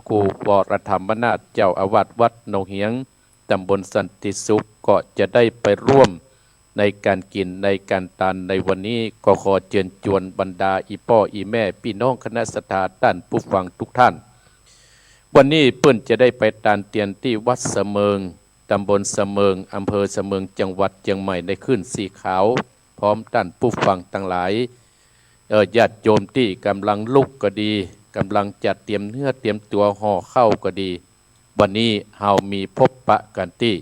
ครูวรธรรมนาถเจ้าอาวาสวัดหนองเหียงตำบลสันติสุขก็จะได้ไปร่วมในการกินในการทานในวันนี้ก็ขอเชิญชวนบรรดาอีพ่ออีแม่พี่น้องคณะสัตยาท่านผู้ฟังทุกท่านวันนี้เปิ้นจะได้ไปตานเตียนที่วัดเสมิงตำบลเสมิงอำเภอเสมิงจังหวัดเชียงใหม่ในขึ้นสีขาวพร้อมท่านผู้ฟังทั้งหลายญาติโยมที่กำลังลุกก็ดีกำลังจัดเตรียมเนื้อเตรียมตัวห่อเข้าก็ดีวันนี้เฮามีพบปะกันที่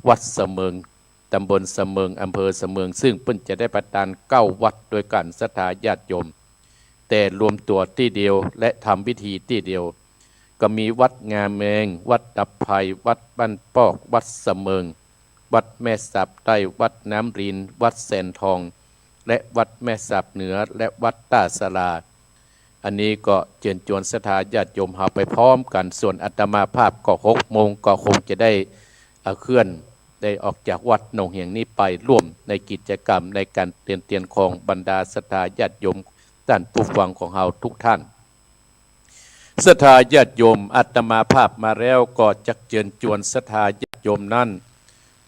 วัดเสมิงตำบลเสมิงอำเภอเสมิงซึ่งเพิ่นจะได้ประทาน9วัดโดยกันศรัทธาญาติโยมแต่รวมตัวที่เดียวและทำพิธีที่เดียวก็มีวัดงามเมงวัดดับไผ่วัดบ้านปอกวัดเสมิงวัดแม่สับใต้วัดน้ำรินวัดแสนทองและวัดแม่สับเหนือและวัดตาสลาอันนี้ก็เชิญชวนศรัทธาญาติโยมเฮาไปพร้อมกันส่วนอาตมาภาพก็6 โมงก็คงจะได้เคลื่อนได้ออกจากวัดหนองเหียงนี้ไปร่วมในกิจกรรมในการเตียนของบรรดาศรัทธาญาติโยมท่านผู้ฟังของเฮาทุกท่านศรัทธาญาติโยมอาตมาภาพมาแล้วก็จักเชิญชวนศรัทธาญาติโยมนั้น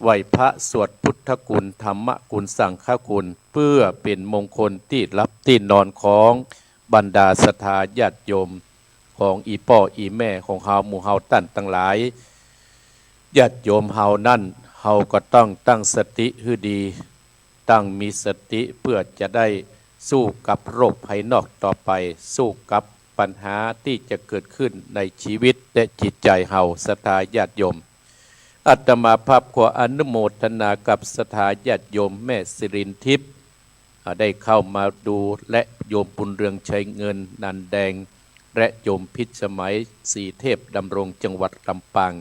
ไหว้พระสวดพุทธคุณธรรมคุณสังฆคุณเพื่อเป็นมงคลที่รับที่นอนของบรรดาศรัทธาญาติโยมของอีพ่ออีแม่ของเฮาหมู่เฮาท่านทั้งหลายญาติโยมเฮานั่นเฮาก็ต้องตั้งสติให้ดีตั้งมีสติเพื่อจะได้สู้กับโรคภายนอกต่อไปสู้กับปัญหาที่จะเกิดขึ้นในชีวิตและจิตใจเฮาศรัทธาญาติโยมอาตมาภาพขออนุโมทนากับศรัทธาญาติโยมแม่สิรินทิพย์ได้เข้ามาดูและโยมบุญเรืองชัยเงินนันแดงและโยมพิสมัยสีเทพดำรงจังหวัดลำปาง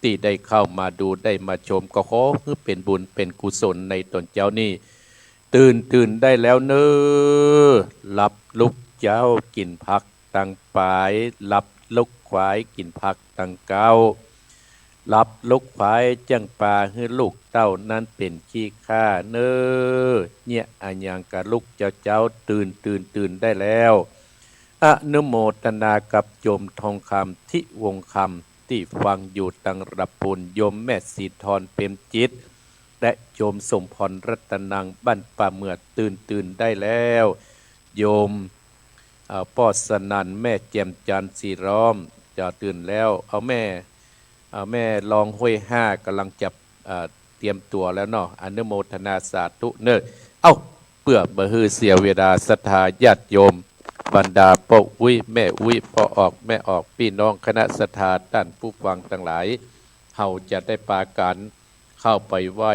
ที่ได้เข้ามาดูได้มาชมก็ขอให้เป็นบุญเป็นกุศลในตนเจ้านี้ตื่นได้แล้วเนอหลับลุกเจ้ากินผักตังปายหลับลุกควายกินผักตังเก้าหลับลุกควายจังปลาให้ลูกเต้านั้นเป็นขี้ข้าเนอเนี่ยอันยังกะลูกเจ้าตื่นได้แล้วอนุโมทนากับโยมทองคำทิวงคำที่ฟังอยู่ตังระปุนโยมแม่สีทรเปรมจิตและโยมสมพรรัตนังบ้านป่าเมือตื่นได้แล้วโยมป้อสนันแม่เจียมจันทร์สีร้อมจะตื่นแล้วเอาแม่ลองห้วยห้ากำลังจับเตรียมตัวแล้วเนาะอนุโมทนาสาธุเนอเพื่อบ่ฮือเสียเวลาศรัทธาญาติโยมบรรดาพ่ออุ้ยแม่อุ้ยพ่อออกแม่ออกพี่น้องคณะศรัทธาท่านผู้ฟังทั้งหลายเฮาจะได้ปากันเข้าไปไหว้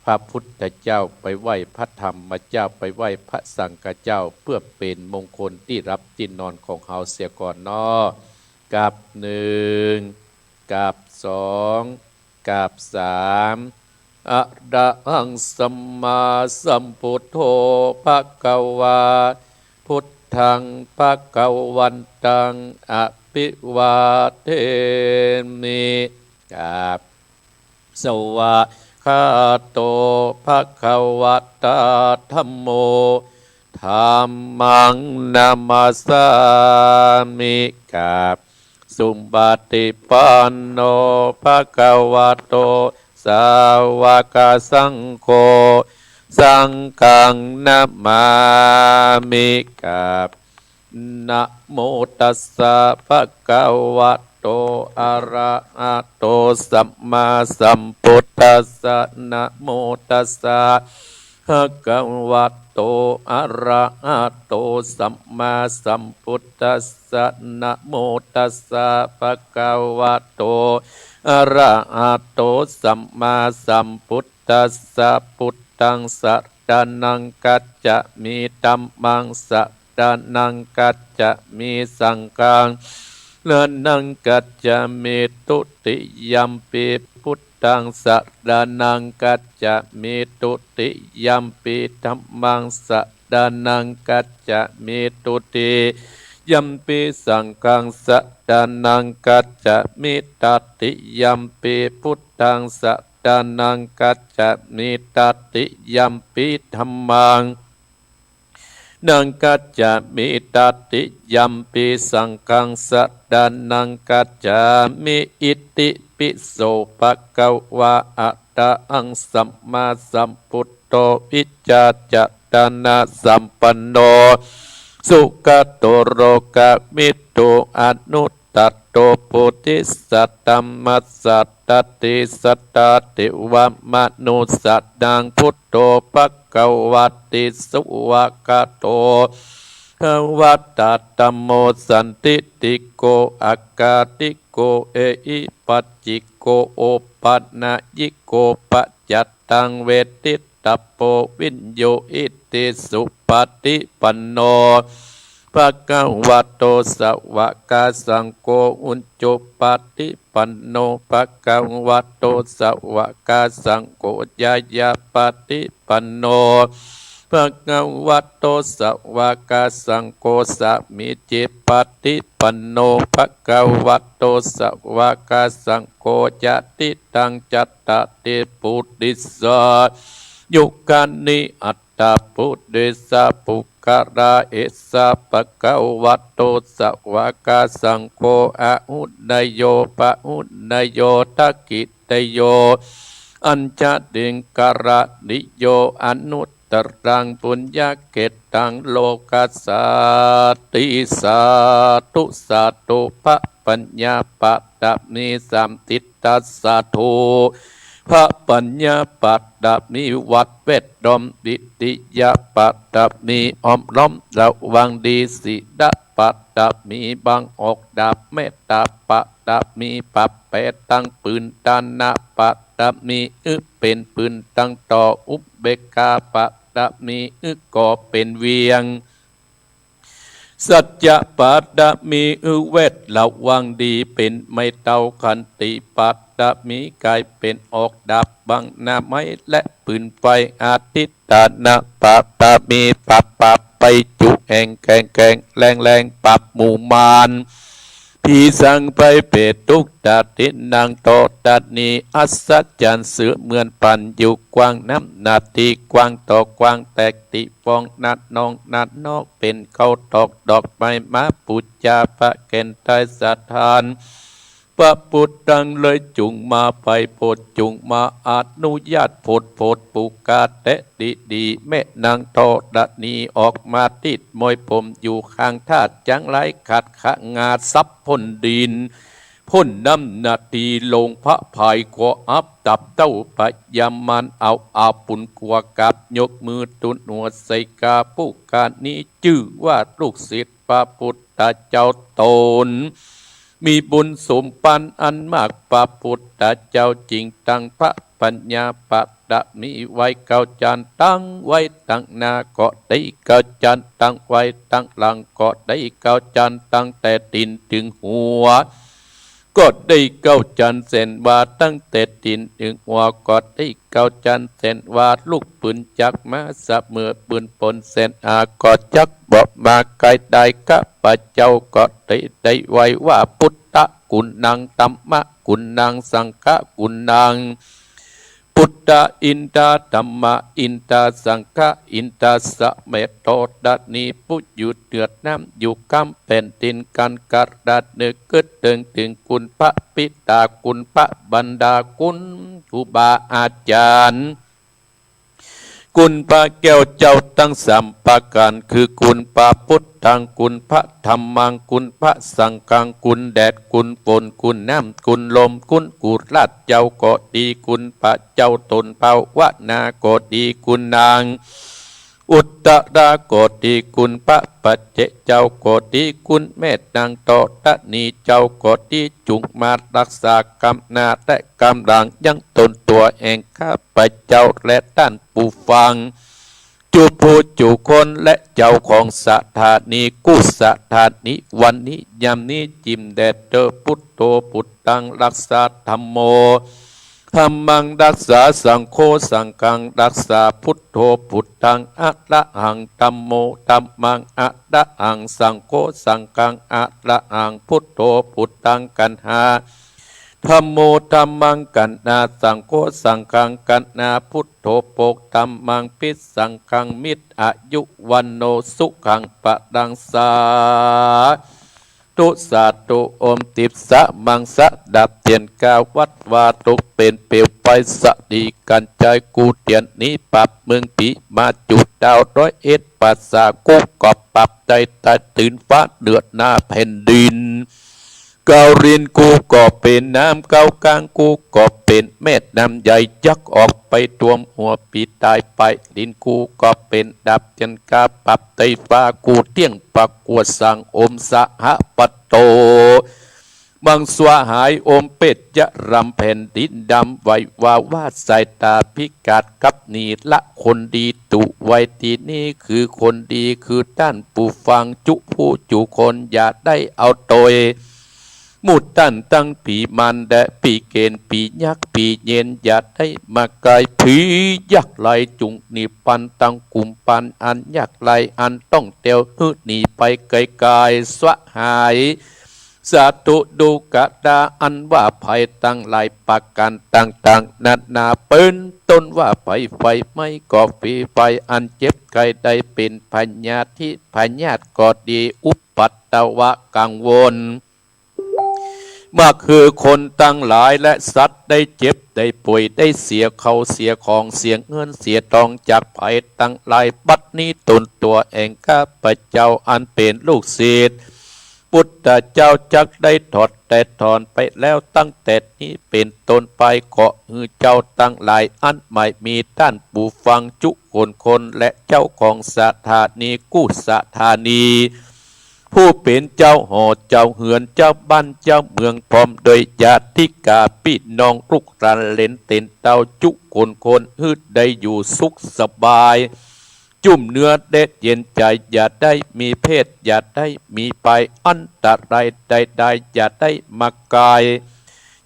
พระพุทธเจ้าไปไหว้พระธรรมเจ้าไปไหว้พระสังฆเจ้าเพื่อเป็นมงคลที่รับที่นอนของเฮาเสียก่อนเนาะกับ1กับ2กับ3อะระหังสัมมาสัมพุทโธภะคะวาพุทธังภะคะวันตังอภิวาเทมิกับสวะคาโตภะคะวะตาธัมโมธัมมังนามัสสามิกับสุปฏิปันโนภะคะวะโตสาวกสังโฆสังฆังนะมามิกับนะโมตัสสะภะคะวะโตอะระหะโตสัมมาสัมพุทธัสสะนะโมตัสสะภะคะวะโตอะระหะโตสัมมาสัมพุทธัสสะนะโมตัสสะภะคะวะโตอะระหะโตสัมมาสัมพุทธัสสะพุทธังสรณังกัจจะมีธัมมังสรณังกัจจะมีสังฆังสรณังกัจจะมีตุติยัมปิพุทธังสรณังกัจจะมีตุติยัมปิธัมมังสรณังกัจจะมีตุติยัมปิสังฆังสรณังกัจจะมิตติยัมปิพุทธังสรณังกัจจะมิตติยัมปิธัมมัง นังกัจจามิตัติยัมปิสังฆังสัดดานังกัจจามิอิติปิโสภะคะวะอะระหังสัมมาสัมพุทโธวิจจาจะตนะสัมปันโนสุขโตโรกะมิโตอนุตตโตโพธิสัตตัมมัสสัตตติสัตตติวะมนุสัตตังพุทโธภคะวัตติสุวากาโตวัตตตัมโมสันติติโกอากาติโกเอหิปัจจิโกโอปันนายิโกปัจจัตตังเวทิตตโปวินโยอิติสุปฏิปันโนภะคะวะโตสาวกสังโฆอุจจุปฏิปันโนภะคะวะโตสาวกสังโฆยายาปฏิปันโนภะคะวะโตสาวกสังโฆสามิจิปฏิปันโนภะคะวะโตสาวกสังโฆจติตังจัตตติปุติสสะยุคานิอัตตาปุติสะปุคาราเอสะภะคะวะโตสาวกสังโฆอะหุนยโยปะหุนยโยทักขิตโยอัญจติงการะนิโยอนุตตรังปุญญเกตังโลกัสสาติสาธุสาธุพระปัญญาปัตตมิสัมติตัสสะโทพระปัญญาปัตตมิวัดเวทดมดิติยาปัตตมิอมล้อมระวังดีสิดาปัตตมิบังออกดาบเมตตาปัตตมิปัปเปตังปืนตานาปัตตมิเป็นปืนตั้งต่ออุบเบกาปัตตมิก่อเป็นเวียงสัจจะปัตตมิเวทระวังดีเป็นไม่เต้าขันติปัตตมิกลายเป็นออกดาบบังหน้าไม้และปืนไฟอาทิตตานาปัตตมิปับไปจุแห่งแกงแรงปับหมู่มานพี่สั่งไปเปตทุกตัดทินางโตตัดนีอัศจรรย์เสือเหมือนปันอยู่กว้างน้ำนาทีกว้างต่อกว้างแตกติฟองนัดนองนัดนอกเป็นเข้าตอกดอกไม้มาปุจจาพระเกณฑ์ไทยสถานพระพุทธังเลยจุงมาไปโพดจุงมาอนุญาตโพดปุกาเตะดีแม่นางโตดัดนีออกมาติดมวยผมอยู่ข้างท่าจังไรขัดขะงาซับพ่นดินพ่นน้ำนาทีลงพระภายกว่าอับตับเต้าปะยามันเอาอาปุนกว่ากับยกมือตุนหัวใส่กาผู้การนี้ชื่อว่าลูกศิษย์พระพุทธเจ้าตนมีบุญสมปันอันมากพระพุทธเจ้าจริงตั้งพระปัญญาปัตตมีไว้เก้าจันตั้งไว้ตั้งหน้าก็ได้เก้าจันตั้งไว้ตั้งหลังก็ได้เก้าจันตั้งแต่ตีนถึงหัวก็ได้เก้าจันเส้นว่าตั้งแต่ตีนถึงหัวก็ได้เก้าจันเส้นว่าลูกปืนจักมาสับเมื่อปืนปนเส้นก็จักบอกมาไกลได้ข้าพเจ้าก็ได้ไว้ว่าพุทธกุณังธัมมะกุณังสังฆกุณังพุทธอินทาธัมมะอินทาสังฆอินทาสะเมตโตดัดนี้พุทธอยู่เดือดน้ำอยู่กำเป็นดินกันกัดดัดเนื้อเกิดถึงคุณพระปิตาคุณพระบรรดาคุณครูบาอาจารย์คุณพระแก้วเจ้าตั้งสามประการคือคุณพระพุทธังคุณพระธรรมังคุณพระสังฆังคุณแดดคุณฝนคุณน้ำคุณลมคุณกุฎราชเจ้าก็ดีคุณพระเจ้าตนเป้าวนาก็ดีคุณนางอุตตราโกดีคุณพระปัจเจเจ้าโกดีคุณแม่นางโตตะนีเจ้าโกดีจุงมารักษากำนาและกำลังยังตนตัวเองข้าพเจ้าและท่านผู้ฟังจูผู้จูคนและเจ้าของสถานีกู้สถานีวันนี้ยามนี้จิมแดดเจอพุทโธพุทธังรักษาธรรมโมธัมมังรักษาสังโฆสังฆังรักษาพุทโธพุทธังอะระหังธัมโมธัมมังอะระหังสังโฆสังฆังอะระหังพุทโธพุทธังกันหา ธัมโมธัมมังกันนาสังโฆสังฆังกันนาพุทโธโปกธัมมังปิสังฆังมิตรอายุวันโนสุขังปะดังสาตุสาตุอมติปสะมังสะดับเทียนกาวัดวาตุเป็นเปลวไปสะดีกันใจกูเตียนนี้ปับเมืองปีมาจุดดาว101ปัสสากุกอบปับใจตายตื่นฟ้าเดือดหน้าแผ่นดินเกาเรียนกูก็เป็นน้ำเกากลางกูก็เป็นเม็ดน้ำใหญ่ยักออกไปตวมหัวปีตายไปดินกูก็เป็นดับจันกาปับไตฟ้ากูเตี้ยงปักกวดสังอมสหปัตโตบังสวาหายอมเป็ดจะรำแผ่นดินดำไว้วาดสายตาพิกาดกับนีละคนดีตุไว้ที่นี่คือคนดีคือท่านผู้ฟังจุผู้จุคนอย่าได้เอาโตยมุดตันตั้งปีมันแดะปีเกณฑ์ปียักษ์ปีเย็นอย่าได้มาไกลผียักษ์ไหลจุงนีปันตั้งกุมปันอันยักษ์ไหลอันต้องเตียวหืดหนีไปไกลๆสวะหายสาธุดูกะดาอันว่าภัยตั้งหลายปากกันต่างๆนานาเป็นต้นว่าไฟไม่ก่อฝีไฟอันเจ็บไกลใดเป็นพัญญาที่พัญญาตก็ดีอุปัตตวะกังวลมาคือคนตั้งหลายและสัตว์ได้เจ็บได้ป่วยได้เสียเขาเสียของเสียเงินเสียทองจากภัยตั้งหลายบัดนี้ตนตัวเองข้าพเจ้าอันเป็นลูกศิษย์พุทธเจ้าจักได้ถอดแต่ถอนไปแล้วตั้งแต่นี้เป็นต้นไปเกาะฮือเจ้าตั้งหลายอันใหม่มีท่านผู้ฟังจุคนและเจ้าของสถานีกู้สถานีผู้เป็นเจ้าหอเจ้าเหือนเจ้าบ้านเจ้าเมืองพร้อมโดยญาติกาพี่น้องลูกหลานเล่นเต็นเต้าจุคนฮืดได้อยู่สุขสบายจุ่มเนื้อเด็ดเย็นใจอย่าได้มีเพศอย่าได้มีไปอันตรายใดๆอย่าได้มาไกล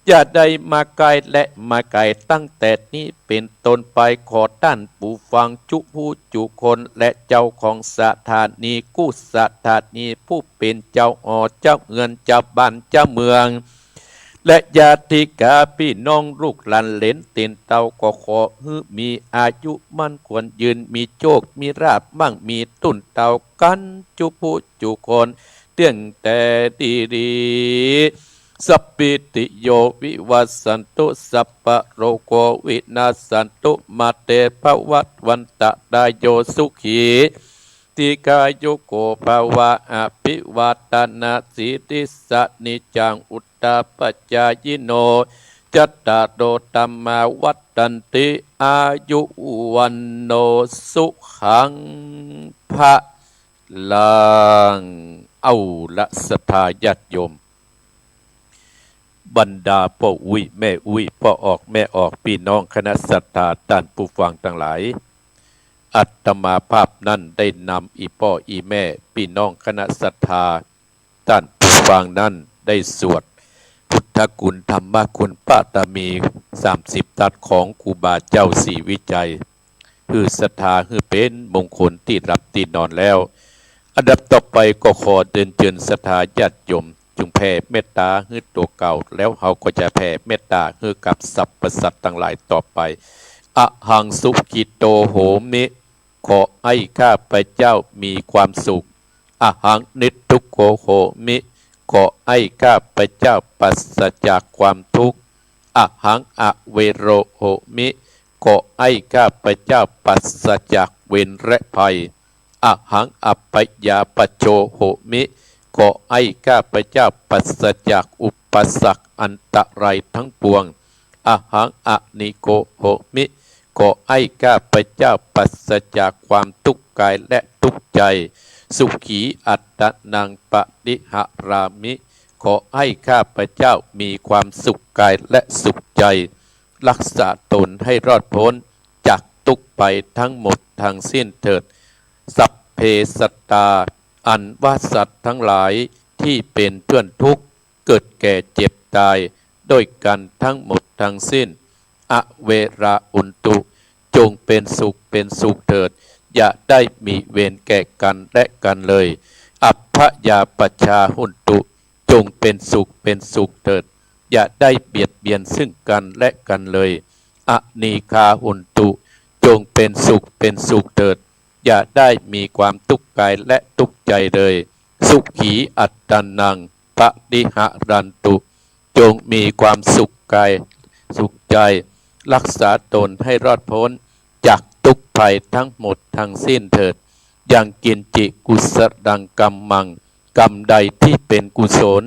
อย่าได้มาไกลและมาไกลตั้งแต่นี้เป็นต้นไปขอท่านผู้ฟังจุผู้จุคนและเจ้าของสถานีกู้สถานีผู้เป็นเจ้าหอเจ้าเงินเจ้าบ้านเจ้าเมืองและญาติกาพี่น้องลูกหลานเหลนเต็นเต้าก็ขอให้มีอายุมั่นควรยืนมีโชคมีราบมั่งมีตุ่นเต้ากันจุผู้จุคนเตื้องแต่ดีสัพพิติโยวิวัสสันตุสัพพะโรโกวินาศสันตุมาเตภวัตวันตะดายโยสุขีติกายุโกภาวะอภิวาตนาสิทิสนิจังอุตตาปัจจายโนจัตตาโดตัมมาวัตตันติอายุวันโนสุขังภะลังเอาละศรัทธาญาติโยมบรรดาพ่ออุ้ยแม่อุ้ยพ่อออกแม่ออกพี่น้องคณะศรัทธาท่านผู้ฟังทั้งหลายอัตมาภาพนั้นได้นำอีพ่ออีแม่พี่น้องคณะศรัทธาท่านผู้ฟังนั้นได้สวดพุทธคุณธรรมคุณปาตมี30ทัศของครูบาเจ้าศรีวิจัยคือศรัทธาคือเป็นมงคลที่รับที่นอนแล้วอันดับต่อไปก็ขอเดินเชิญศรัทธาญาติโยมจงแผ่เมตตาให้ตัวเก่าแล้วเราก็จะแผ่เมตตาให้กับสรรพสัตว์ทั้งหลายต่อไปอะหังสุขิโตโหมิขอให้ข้าพเจ้ามีความสุขอะหังนิจทุกโขโหมิขอให้ข้าพเจ้าปราศจากความทุกข์อะหังอเวโรโหมิขอให้ข้าพเจ้าปราศจากเวรและภัยอะหังอัปปยาปโชโหมิขอให้ข้าพเจ้าปราศจากอุปสรรคอันตรายทั้งปวงอะหังอนิโกโหมิขอให้ข้าพเจ้าปราศจากความทุกข์กายและทุกข์ใจสุขีอัตตนังปฏิหารามิขอให้ข้าพเจ้ามีความสุขกายและสุขใจรักษาตนให้รอดพ้นจากทุกข์ไปทั้งหมดทางสิ้นเถิดสัพเพสัตตาอันว่าสัตว์ทั้งหลายที่เป็นเพื่อนทุกข์เกิดแก่เจ็บตายด้วยกันทั้งหมดทั้งสิ้นอเวราอุนตุจงเป็นสุขเถิดอย่าได้มีเวรแก่กันและกันเลยอัพพยาปชาหุนตุจงเป็นสุขเถิด อย่าได้เบียดเบียนซึ่งกันและกันเลยอนีคาหุนตุจงเป็นสุขเถิดอย่าได้มีความทุกข์กายและทุกข์ใจเลยสุขีอัตตานังปะดิหะรันตุจงมีความสุขกายสุขใจรักษาตนให้รอดพ้นจากทุกภัยทั้งหมดทั้งสิ้นเถิดอย่างกินจิกุสดังกัมมังกรรมใดที่เป็นกุศล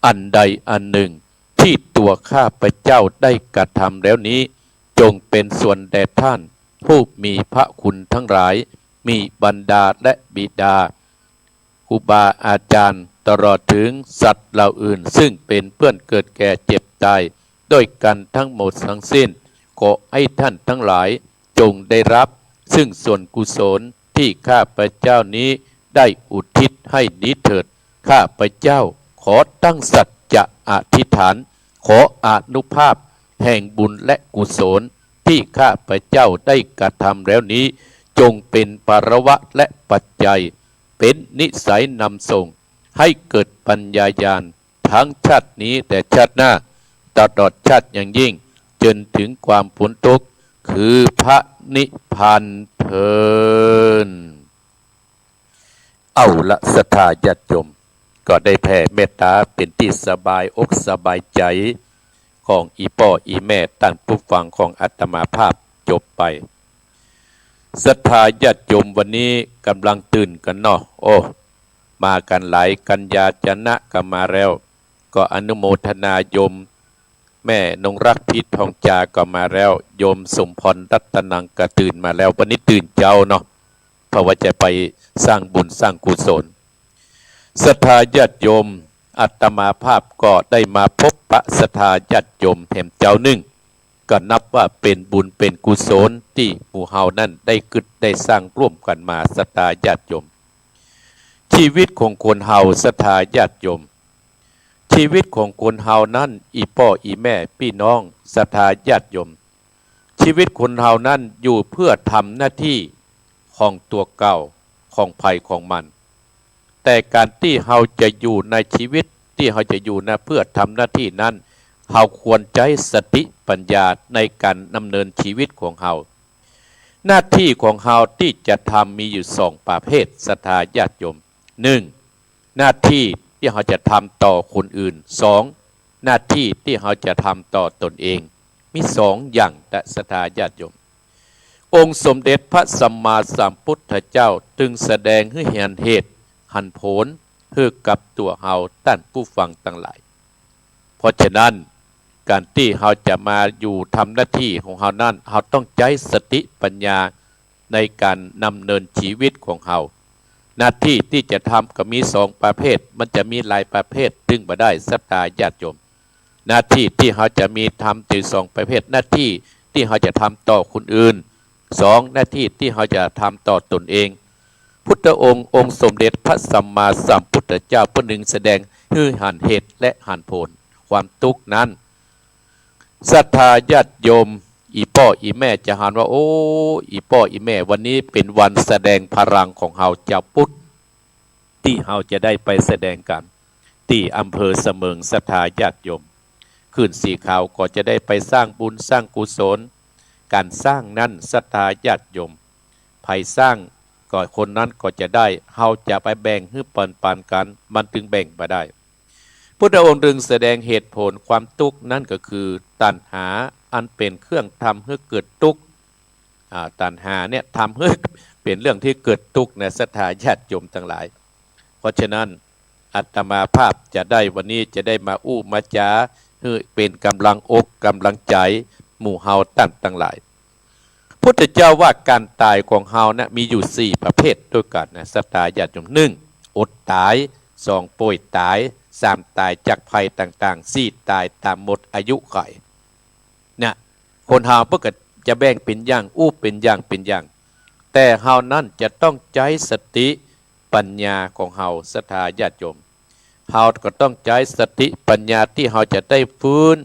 อันใดอันหนึ่งที่ตัวข้าพเจ้าได้กระทำแล้วนี้จงเป็นส่วนแด่ท่านผู้มีพระคุณทั้งหลายมีบรรดาและบิดาครูบาอาจารย์ตลอดถึงสัตว์เหล่าอื่นซึ่งเป็นเพื่อนเกิดแก่เจ็บตายด้วยกันทั้งหมดทั้งสิ้นขอให้ท่านทั้งหลายจงได้รับซึ่งส่วนกุศลที่ข้าพเจ้านี้ได้อุทิศให้นี้เถิดข้าพเจ้าขอตั้งสัจจะอธิษฐานขออานุภาพแห่งบุญและกุศลที่ข้าพเจ้าได้กระทำแล้วนี้จงเป็นปรวะและปัจจัยเป็นนิสัยนำส่งให้เกิดปัญญาญาณทั้งชาตินี้แต่ชาติหน้าตลอดชาติอย่างยิ่งจนถึงความพ้นทุกข์คือพระนิพพานเถิดเอาละศรัทธาญาติโยมก็ได้แผ่เมตตาเป็นที่สบายอกสบายใจของอีพ่ออีแม่ท่านผู้ฟังของอาตมาภาพจบไปศรัทธาญาติโยมวันนี้กำลังตื่นกันเนาะโอ้มากันหลายกัญญาจนะก็มาแล้วก็อนุโมทนาโยมแม่นงรักพิษทองจาก็มาแล้วโยมสมพรรัตนังก็ตื่นมาแล้ววันนี้ตื่นเจ้าเนาะเพราะว่าจะไปสร้างบุญสร้างกุศลศรัทธาญาติโยมอาตมาภาพก็ได้มาพบปะศรัทธาญาติโยมแห่งเจ้าหนึ่งก็นับว่าเป็นบุญเป็นกุศลที่หมู่เฮานั่นได้กึศได้สร้างร่วมกันมาศรัทธาญาติโยมชีวิตของคนเฮาศรัทธาญาติโยมชีวิตของคนเฮานั้นอีพ่ออีแม่พี่น้องศรัทธาญาติโยมชีวิตคนเฮานั้นอยู่เพื่อทำหน้าที่ของตัวเก่าของภัยของมันแต่การที่เฮาจะอยู่ในชีวิตที่เฮาจะอยู่นะเพื่อทำหน้าที่นั้นเฮาควรใช้สติปัญญาในการดำเนินชีวิตของเฮาหน้าที่ของเฮาที่จะทำมีอยู่สองประเภทศรัทธาญาติโยมหนึ่งหน้าที่ที่เราจะทำต่อคนอื่นสองหน้าที่ที่เราจะทำต่อตนเองมีสองอย่างแต่ศรัทธาญาติโยมองค์สมเด็จพระสัมมาสัมพุทธเจ้าจึงแสดงให้เห็นเหตุหันผลเพื่อกับตัวเฮาท่านผู้ฟังทั้งหลายเพราะฉะนั้นการที่เราจะมาอยู่ทำหน้าที่ของเรานั้นเราต้องใช้สติปัญญาในการดำเนินชีวิตของเราหน้าที่ที่จะทำก็มีสองประเภทมันจะมีหลายประเภทซึ่งมาได้ศรัทธาญาติโยมหน้าที่ที่เราจะมีทำถึงสองประเภทหน้าที่ที่เราจะทำต่อคนอื่นสองหน้าที่ที่เราจะทำต่อตนเองพุทธองค์องค์สมเด็จพระสัมมาสัมพุทธเจ้าผู้หนึ่งแสดงให้หันเหตุและหันผลความทุกข์นั้นศรัทธาญาติโยมอีพ่ออีแม่จะหันว่าโอ้อีพ่ออีแม่วันนี้เป็นวันแสดงพลังของเฮาเจ้าพุทธที่เฮาจะได้ไปแสดงกันที่อำเภอเสมิงศรัทธาญาติโยมขึ้นสีขาวก็จะได้ไปสร้างบุญสร้างกุศลการสร้างนั้นศรัทธาญาติโยมใครสร้างก็คนนั้นก็จะได้เฮาจะไปแบ่งให้ปันกันมันถึงแบ่งมาได้พุทธองค์จึงแสดงเหตุผลความทุกข์นั่นก็คือตัณหาอันเป็นเครื่องทำให้เกิดทุกข์ตัณหาเนี่ยทำให้เป็นเรื่องที่เกิดทุกข์ในศรัทธาญาติโยมทั้งหลายเพราะฉะนั้นอาตมาภาพจะได้วันนี้จะได้มาอู้มาจาให้เป็นกำลังอกกำลังใจหมู่เฮาตั้งหลายพุทธเจ้าว่าการตายของเฮานะมีอยู่สี่ประเภทด้วยกันนะศรัทธาญาติโยมหนึ่งอดตายสองป่วยตายสามตายจากภัยต่างๆสี่ตายตามหมดอายุไขเนี่ยคนเฮาเพื่อจะแบ่งเป็นอย่างอู้เป็นอย่างแต่เฮานั้นจะต้องใช้สติปัญญาของเฮาศรัทธาญาติโยมเฮาก็ต้องใช้สติปัญญาที่เฮาจะได้ฟื้น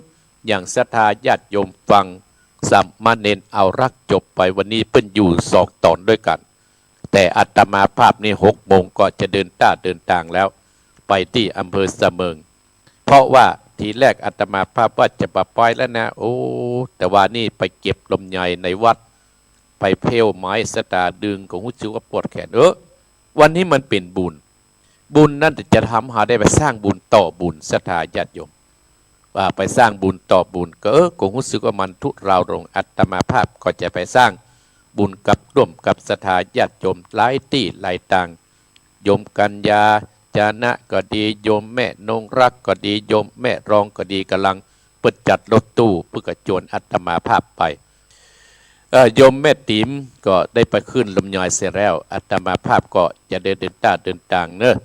อย่างศรัทธาญาติโยมฟังสัมมาเนนเอารักจบไปวันนี้เพิ่นอยู่สองตอนด้วยกันแต่อาตมาภาพนี่6 โมงก็จะเดินต่างแล้วไปที่อำเภอเสมิงเพราะว่า ทีแรกอาตมาภาพว่าจะปปล่อยแล้วนะโอ้แต่ว่านี่ไปเก็บลมใหญ่ในวัดไปเพลไม้สตาดึงของหุจิวปวดแขนวันนี้มันเป็นบุญนั่นจะทำหาได้ไปสร้างบุญต่อบุญศรัทธาญาติโยมว่าไปสร้างบุญต่อบุญก็คงรู้สึกว่ามันทุเราลงอาตมาภาพก็จะไปสร้างบุญกับร่วมกับศรัทธาญาติโยมหลายที่หลายต่างโยมกัญญาจานะก็ดีโยมแม่นงรักก็ดีโยมแม่รองก็ดีกำลังเปิดจัดรถตู้เพื่อกระโจนอาตมาภาพไปโยมแม่ติ๋มก็ได้ไปขึ้นลมยอยเสร็จแล้วอาตมาภาพก็จะเดินต่างเนอะ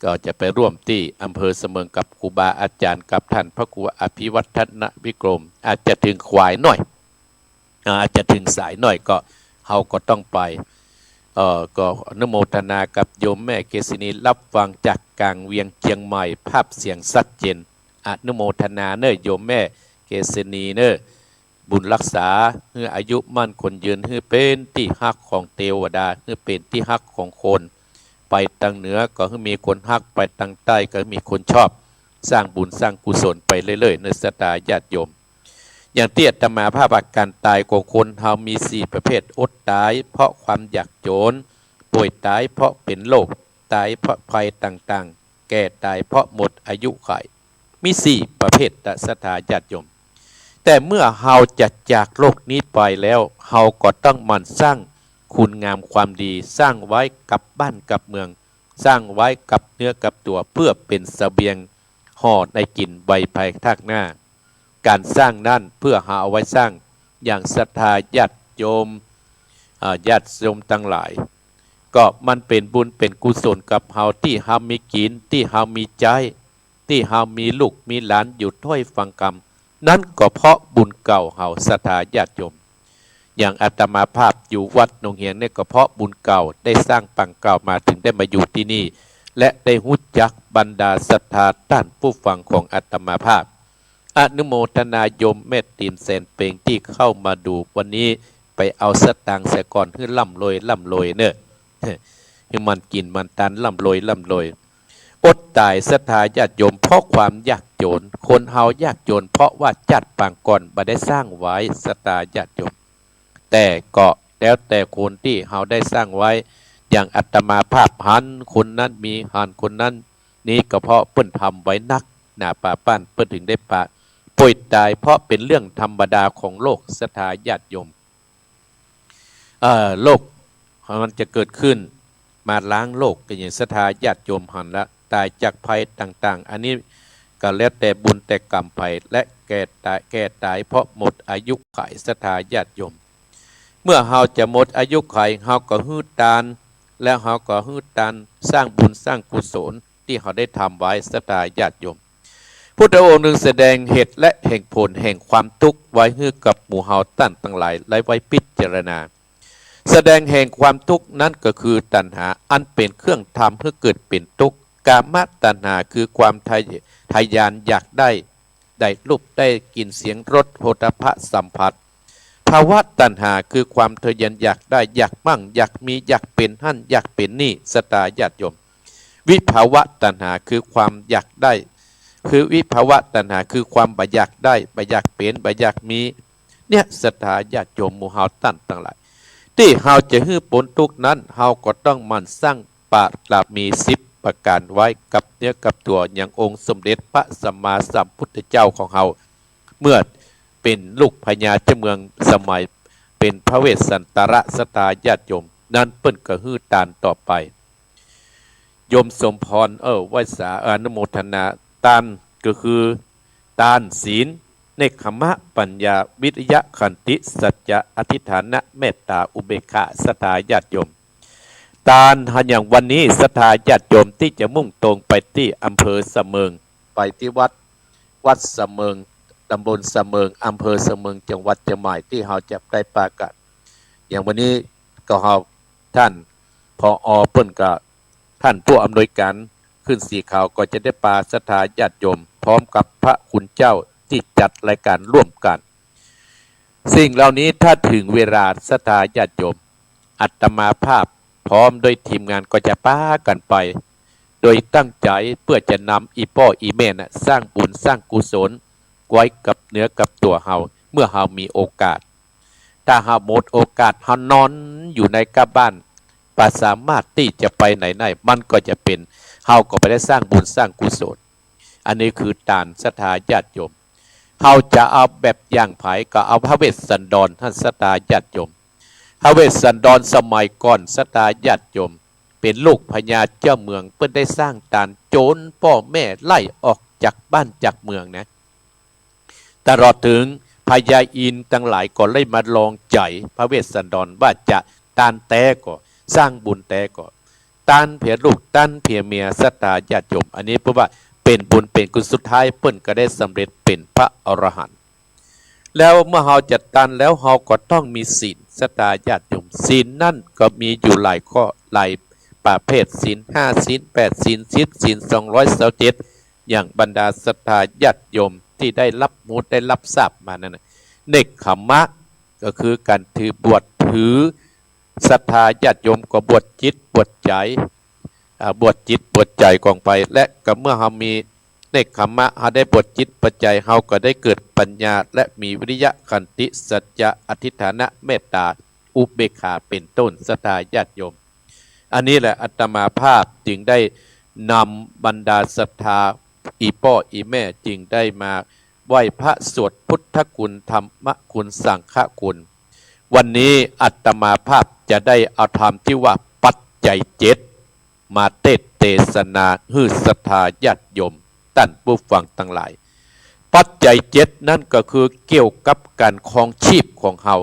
ก็จะไปร่วมที่อำเภอเสมิงกับครูบาอาจารย์กับท่านพระครูอภิวัฒนวิกรมอาจจะถึงขวายหน่อยอาจจะถึงสายหน่อยก็เขาก็ต้องไปก็อนุโมทนากับโยมแม่เกษินีรับฟังจากกลางเวียงเชียงใหม่ภาพเสียงชัดเจนอนุโมทนาเนอะโยมแม่เกษินีเนอะบุญรักษาเพื่ออายุมั่นคนยืนเพื่อเป็นที่ฮักของเทวดาเพื่อเป็นที่ฮักของคนไปทางเหนือก็ให้มีคนฮักไปทางใต้ก็มีคนชอบสร้างบุญสร้างกุศลไปเรื่อยๆในศรัทธาญาติโยมอย่างที่อาตมาภาพอาการตายของคนเฮามี4ประเภทอดตายเพราะความอยากโจรป่วยตายเพราะเป็นโรคตายเพราะภัยต่างๆแก่ตายเพราะหมดอายุขัยมี4ประเภทศรัทธาญาติโยมแต่เมื่อเฮาจะจากโลกนี้ไปแล้วเฮาก็ต้องหมั่นสร้างคุณงามความดีสร้างไว้กับบ้านกับเมืองสร้างไว้กับเนื้อกับตัวเพื่อเป็นเสบียงห่อในกินใบภายภาคหน้าการสร้างนั่นเพื่อหาเอาไว้สร้างอย่างศรัทธาญาติโยมญาติโยมทั้งหลายก็มันเป็นบุญเป็นกุศลกับเฮาที่เฮามีกินที่เฮามีใจที่เฮามีลูกมีหลานอยู่ถ้อยฟังกรรมนั่นก็เพราะบุญเก่าเฮาศรัทธาญาติโยมอย่างอาตมาภาพอยู่วัดหนองเหียงเนี่ยก็เพราะบุญเก่าได้สร้างปังเก่ามาถึงได้มาอยู่ที่นี่และได้รู้จักบรรดาศรัทธาท่านผู้ฟังของอาตมาภาพอนุโมทนาโยมแม่ตีมแสนเปงที่เข้ามาดูวันนี้ไปเอาสตางค์เสียก่อนให้ร่ำรวยเนอะให้มันกินมันตันร่ำรวยอดตายศรัทธาญาติโยมเพราะความยากจนคนเฮายากจนเพราะว่าจัดปางก่อนบ่ได้สร้างไว้ศรัทธาญาติโยมแต่ก็แล้วแต่คนที่เฮาได้สร้างไว้อย่างอาตมาภาพหันคนนั้นมีหันคนนั้นนี้ก็เพราะเปิ้นทำไว้นักหน้าป่าป้านเปิ้นถึงได้ปะป่วยตายเพราะเป็นเรื่องธรรมดาของโลกศรัทธาญาติโยมโลกมันจะเกิดขึ้นมาล้างโลกกันอย่างศรัทธาญาติโยมหันละตายจากภัยต่างๆอันนี้ก็แล้วแต่บุญแต่กรรมภัยและแก่ตายเพราะหมดอายุขัยศรัทธาญาติโยมเมื่อเฮาจะหมดอายุขัยเฮาก็ฮืดตานแล้วเฮาก็ฮืดตานสร้างบุญสร้างกุศลที่เฮาได้ทำไว้ศรัทธาญาติโยมพุทธองค์หนึ่งแสดงเหตุและแห่งผลแห่งความทุกข์ไว้ให้กับหมู่เฮาท่านทั้งหลายไว้พิจารณาแสดงแห่งความทุกข์นั้นก็คือตัณหาอันเป็นเครื่องทำให้เกิดเป็นทุกข์กามตัณหาคือความทยานอยากได้รูปได้กลิ่นเสียงรสโผฏฐัพพะสัมผัสภาวะตัณหาคือความทยานอยากได้อยากมั่งอยากมีอยากเป็นหั่นอยากเป็นนี่ศรัทธาญาติโยมวิภาวะตัณหาคือความอยากได้คือวิภาวะตัณหาคือความบ่อยากได้บ่อยากเป็นบ่อยากมีเนี่ยศรัทธาญาติโยมหมู่เฮาท่านทั้งหลายที่เฮาจะฮื้อพ้นทุกนั้นเฮาก็ต้องมันสร้างบารมี10ประการไว้กับเนื้อกับตัวอย่างองค์สมเด็จพระสัมมาสัมพุทธเจ้าของเฮาเมื่อเป็นลูกพญาเจ้าเมืองสมัยเป็นพระเวสสันตระศรัทธาญาติโยมนั้นเปิ้นก็ฮื้อตานต่อไปโยมสมพรไหว้สาอนุโมทนาตานก็คือตานศีลเนกขมะปัญญาวิริยะขันติสัจจะอธิฐานะเมตตาอุเบกขาศรัทธาญาติโยมตานอย่างวันนี้ศรัทธาญาติโยมที่จะมุ่งตรงไปที่อำเภอเสมิงไปที่วัดเสมิงตำบลเสมิงอำเภอเสมิงจังหวัดเชียงใหม่ที่เราจะได้ประกาศอย่างวันนี้ก็เราท่านผอ.เปิ้นกับท่านผู้อำนวยการขึ้นสีขาวก็จะได้ปาศรัทธาญาติโยมพร้อมกับพระคุณเจ้าที่จัดรายการร่วมกันสิ่งเหล่านี้ถ้าถึงเวลาศรัทธาญาติโยมอาตมาภาพพร้อมโดยทีมงานก็จะป้ากันไป โดยตั้งใจเพื่อจะนำอีพ่ออีแม่น่ะสร้างบุญสร้างกุศลไว้กับเนื้อกับตัวเฮาเมื่อเฮามีโอกาสถ้าเฮาหมดโอกาสเฮานอนอยู่ในกับบ้านป่าสามารถที่จะไปไหนได้มันก็จะเป็นเฮาก็ไปได้สร้างบุญสร้างกุศลอันนี้คือตานศรัทธาญาติโยมเฮาจะเอาแบบอย่างไผก็เอาพระเวสสันดรท่านศรัทธาญาติโยมพระเวสสันดรสมัยก่อนศรัทธาญาติโยมเป็นลูกพญาเจ้าเมืองเพิ่นได้สร้างตานโจรพ่อแม่ไล่ออกจากบ้านจากเมืองนะตลอดถึงพญาอินทั้งหลายก็เลยมาลองใจพระเวสสันดรว่าจะตานแต่ก็สร้างบุญแต่ก็ตานเพียลูกตานเพียเมียศรัทธาญาติโยมอันนี้เพราะว่าเป็นบุญเป็นกุศลสุดท้ายเปิ้นก็ได้สำเร็จเป็นพระอรหันต์แล้วเมื่อเฮาจัดตานแล้วเฮาก็ต้องมีศีลศรัทธาญาติโยมศีลนั่นก็มีอยู่หลายข้อหลายประเภทศีล5ศีล8ศีล10ศีล227อย่างบรรดาศรัทธาญาติโยมที่ได้รับมูลได้รับทราบมานั่นน่ะเนกขมะก็คือการถือบวชถือศรัทธาญาติโยมก็บวชจิตบวชใจบวชจิตบวชใจกองไปและก็เมื่อเฮามีเนกขมะเฮาได้บวชจิตปัจจัยเฮาก็ได้เกิดปัญญาและมีวิริยะขันติสัจจะอธิฐานะเมตตาอุเบกขาเป็นต้นศรัทธาญาติโยมอันนี้แหละอาตมาภาพจึงได้นำบรรดาศรัทธาอีพ่ออีแม่จึงได้มาไหว้พระสวดพุทธคุณธรรมคุณสังฆคุณวันนี้อาตมาภาพจะได้เอาธรรมที่ว่าปัจจัย7มาเทศนาฮือศรัทธาญาติโยมท่านผู้ฟังทั้งหลายปัจจัย7นั่นก็คือเกี่ยวกับการครองชีพของเฮา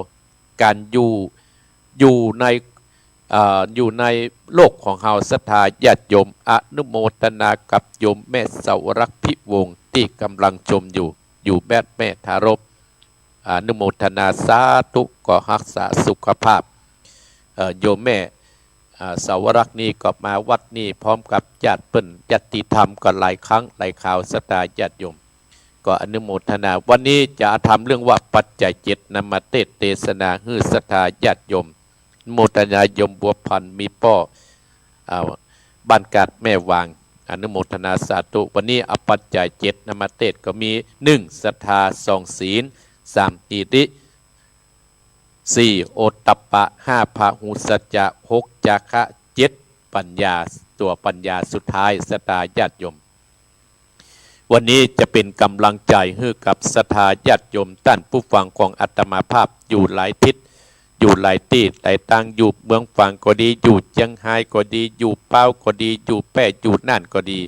การอยู่ในโลกของเฮาศรัทธาญาติโยมอนุโมทนากับโยมแม่เสาวรักษ์พิวงศ์ที่กำลังชมอยู่แม่ทารกอนุโมทนาสาธุก็รักษาสุขภาพโยมแม่เสาวรักษ์นี่ก็มาวัดนี่พร้อมกับญาติเปิ้นญาติธรรมก็หลายครั้งหลายข่าวศรัทธาญาติโยมก็อนุโมทนาวันนี้จะทำเรื่องว่าปัจจัย7นำมาเทศนาฮือศรัทธาญาติโยมโมทนายมบัวพันธ์มีป้อบ้านกาดแม่วางอนุโมทนาสาธุวันนี้อปัจจัย7นำมาเทศก็มี1ศรัทธา2ศีล3อิริ4โอตตัปปะ5พหุสัจจะ6จาคะ7ปัญญาตัวปัญญาสุดท้ายศรัทธาญาติโยมวันนี้จะเป็นกำลังใจให้กับศรัทธาญาติโยมท่านผู้ฟังของอาตมาภาพอยู่หลายทิศอยู่หลายที่หลายทางอยู่เมืองฝั่งก็ดีอยู่เชียงรายก็ดีอยู่เป้าก็ดีอยู่แป้อยู่น่านก็ดี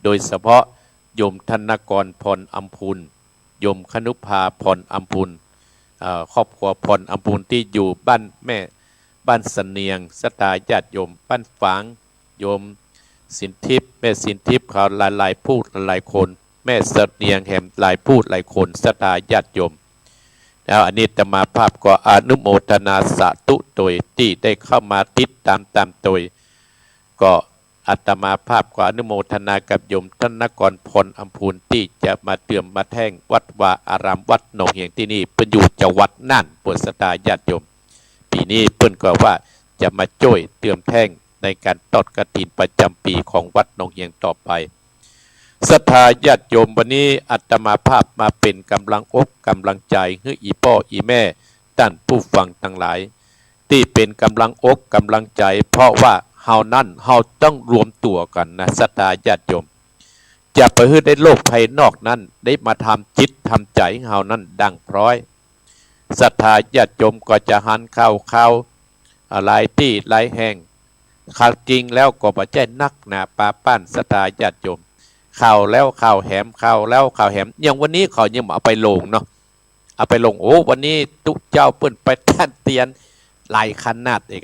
โดยเฉพาะโยมธนกรพรอัมพูนโยมคนุภาพรอัมพูนครอบครัวพรอัมพูนที่อยู่บ้านแม่บ้านเสนียงศรัทธาญาติโยมบ้านฝางโยมสินทิพย์แม่สินทิพย์เขาหลายพูดหลายคนแม่เสนียงแหมหลายพูดหลายคนศรัทธาญาติโยมแล้วอันนี้อาตมาภาพก็อนุโมทนาสาธุโดยที่ได้เข้ามาติดตามโดยก็อาตมาภาพก็อนุโมทนากับโยมธนกรพรอัมพูนที่จะมาเติมมาแท่งวัดวาอารามวัดหนองเหียงที่นี่เป็นอยู่จังหวัดน่านปวดศรัทธาญาติโยมปีนี้เพิ่นก็ว่าจะมาช่วยเติมแท่งในการทอดกฐินประจำปีของวัดหนองเหียงต่อไปศรัทธาญาติโยมวันนี้อาตมาภาพมาเป็นกำลังอกกำลังใจให้อีพ่ออีแม่ท่านผู้ฟังทั้งหลายที่เป็นกำลังอกกำลังใจเพราะว่าเฮานั่นเฮาต้องรวมตัวกันนะศรัทธาญาติโยมจะไปให้ได้โลกภายนอกนั้นได้มาทำจิตทำใจเฮานั้นดังพร้อยศรัทธาญาติโยมก็จะหันเข้าหลายที่หลายแห่งข่าวจริงแล้วก็บ่ใช่นักหนาปาป้านศรัทธาญาติโยมข่าวแล้วข่าวแหมข่าวแล้วข่าวแหมอย่างวันนี้เขายังเอาไปลงเนาะเอาไปลงโอ้วันนี้ทุกเจ้าเปิ้นไปท่านเตียนหลายขนาดเอง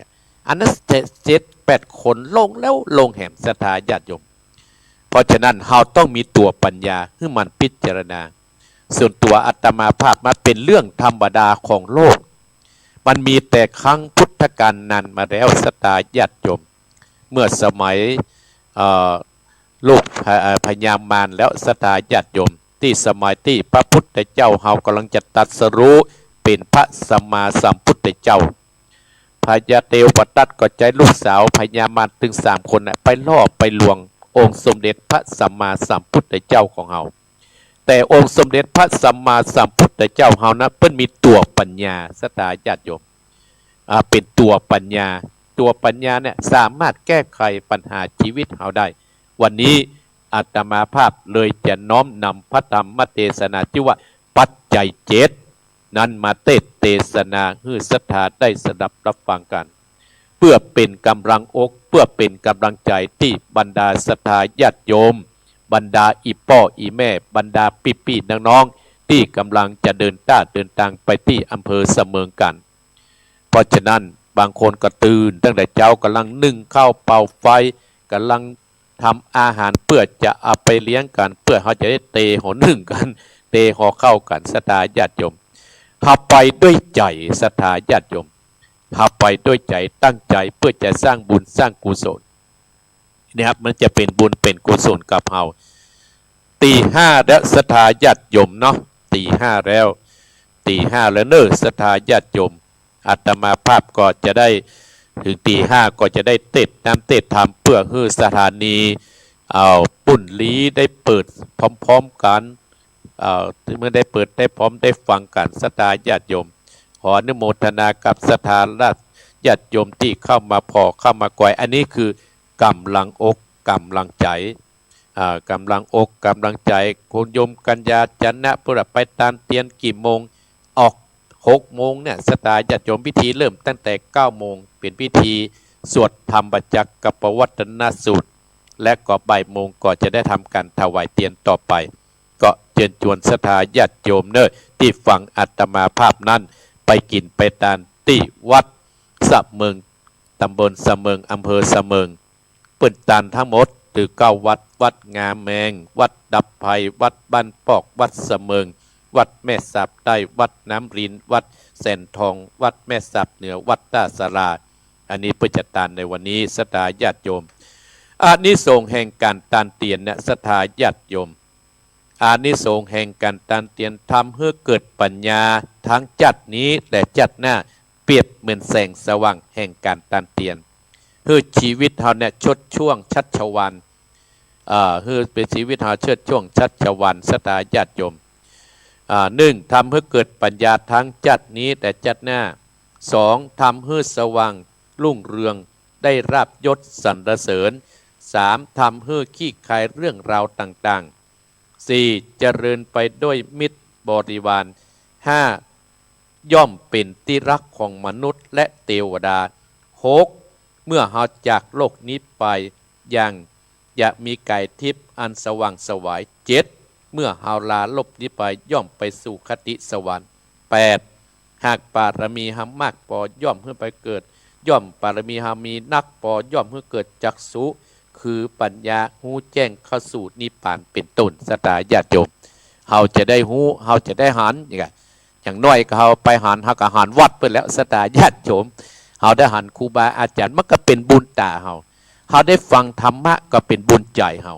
อันนั้น7-8 คนลงแล้วลงแหมศรัทธาญาติโยมเพราะฉะนั้นเราต้องมีตัวปัญญาให้มันพิจารณาส่วนตัวอาตมาภาพมาเป็นเรื่องธรรมดาของโลกมันมีแต่ครั้งพุทธกาลนานมาแล้วศรัทธาญาติโยมเมื่อสมัยโลกพญามารแล้วศรัทธาญาติโยมที่สมัยที่พระพุทธเจ้าเฮากำลังจะตรัสรู้เป็นพระสัมมาสัมพุทธเจ้าพญาเทวทัตก็ใจลูกสาวพญามารถึง3 คนไปล่อไปลวง องค์สมเด็จพระสัมมาสัมพุทธเจ้าของเราแต่องค์สมเด็จพระสัมมาสัมพุทธเจ้าเฮานะเพิ่นมีตัวปัญญาสตาญาติโยมเป็นตัวปัญญาเนี่ยสามารถแก้ไขปัญหาชีวิตเฮาได้วันนี้อาตมาภาพเลยจะน้อมนำพระธรรมเทศนาที่ว่าปัจจัยเจ็ดนั้นมาเทศนาให้ศรัทธาได้สดับรับฟังกันเพื่อเป็นกำลังอกเพื่อเป็นกำลังใจที่บรรดาศรัทธาญาติโยมบรรดาอีพ่ออีแม่บรรดาพี่ๆน้องๆที่กำลังจะเดินทางไปที่อำเภอเสมิงกันเพราะฉะนั้นบางคนก็ตื่นตั้งแต่เช้ากำลังนึ่งข้าวเป่าไฟกำลังทำอาหารเพื่อจะเอาไปเลี้ยงกันเพื่อเขาจะได้เตะหอนึ่งกันเตะหอเข้ากันศรัทธาญาติโยมเขาไปด้วยใจศรัทธาญาติโยมเขาไปด้วยใจตั้งใจเพื่อจะสร้างบุญสร้างกุศลนะครับมันจะเป็นบุญเป็นกุศลกับเราตีห้าแล้วศรัทธาญาติโยมเนาะตีห้าแล้วเนอะศรัทธาญาติโยมอาตมาภาพก็จะได้ถึงตีห้าก็จะได้เทศธรรมเพื่อให้สถานีปุ่นลีได้เปิดพร้อมๆกันเมื่อได้เปิดได้พร้อมได้ฟังกันศรัทธาญาติโยมขออนุโมทนากับศรัทธาญาติโยมที่เข้ามาเข้ามากอยอันนี้คือกำลังอกกำลังใจกำลังอกกำลังใจคุณโยมกัญญาจันนะเพื่อไปตามเตียนกี่โมงออก6 โมงเนี่ยศรัทธาญาติโยมพิธีเริ่มตั้งแต่9 โมงเป็นพิธีสวดธรรมบัจจกปวัตนสูตรและก็บ่ายโมงก็จะได้ทำการถวายเตียนต่อไปก็เชิญชวนศรัทธาญาติโยมเนอะที่ฟังอาตมาภาพนั้นไปกินไปทานที่วัดสะเมิงตำบลสะเมิงอำเภอสะเมิงเปิดตานทั้งหมดหรือ9 วัดวัดงามแมงวัดดับไผ่วัดบ้านปอกวัดสะเมิงวัดแม่สับใต้วัดน้ำรินวัดแสนทองวัดแม่สับเหนือวัดต้าสลาอันนี้เพื่อจัดตานในวันนี้ศรัทธาญาติโยมอานิสงส์แห่งการตานเตียนเนี่ยศรัทธาญาติโยมอานิสงส์แห่งการตานเตียนทำให้เกิดปัญญาทั้งจัดนี้และจัดหน้าเปรียบเหมือนแสงสว่างแห่งการตานเตียนเพื่อชีวิตเราเนี่ยชดช่วงชัชวาลเพื่อเป็นชีวิตเราเชิดช่วงชัชวาลศรัทธาญาติโยม1ทำให้เกิดปัญญาทั้งจัดนี้แต่จัดหน้า2ทำให้สว่างรุ่งเรืองได้ราบยศสรรเสริญ3ทำให้ขี้คายเรื่องราวต่างๆ4เจริญไปด้วยมิตรบริวาร5ย่อมเป็นที่รักของมนุษย์และเทวดา6เมื่อเราจากโลกนี้ไปอย่างจะมีไก่ทิพย์อันสว่างสวาย7เมื่อเฮาลาลบนี้ไปย่อมไปสู่คติสวรรค์8หากปารมีหามากพอย่อมเพื่อไปเกิดย่อมปารมีหามีนักพอย่อมเพื่อเกิดจักษุคือปัญญาหูแจ้งเข้าสู่นิพพานเป็นต้นศรัทธาญาติโยมเฮาจะได้หูเฮาจะได้หันอย่างน้อยก็เฮาไปหันเฮาก็หันวัดไปแล้วศรัทธาญาติโยมเฮาได้หันครูบาอาจารย์มันก็เป็นบุญตาเฮาได้ฟังธรรมะก็เป็นบุญใจเฮา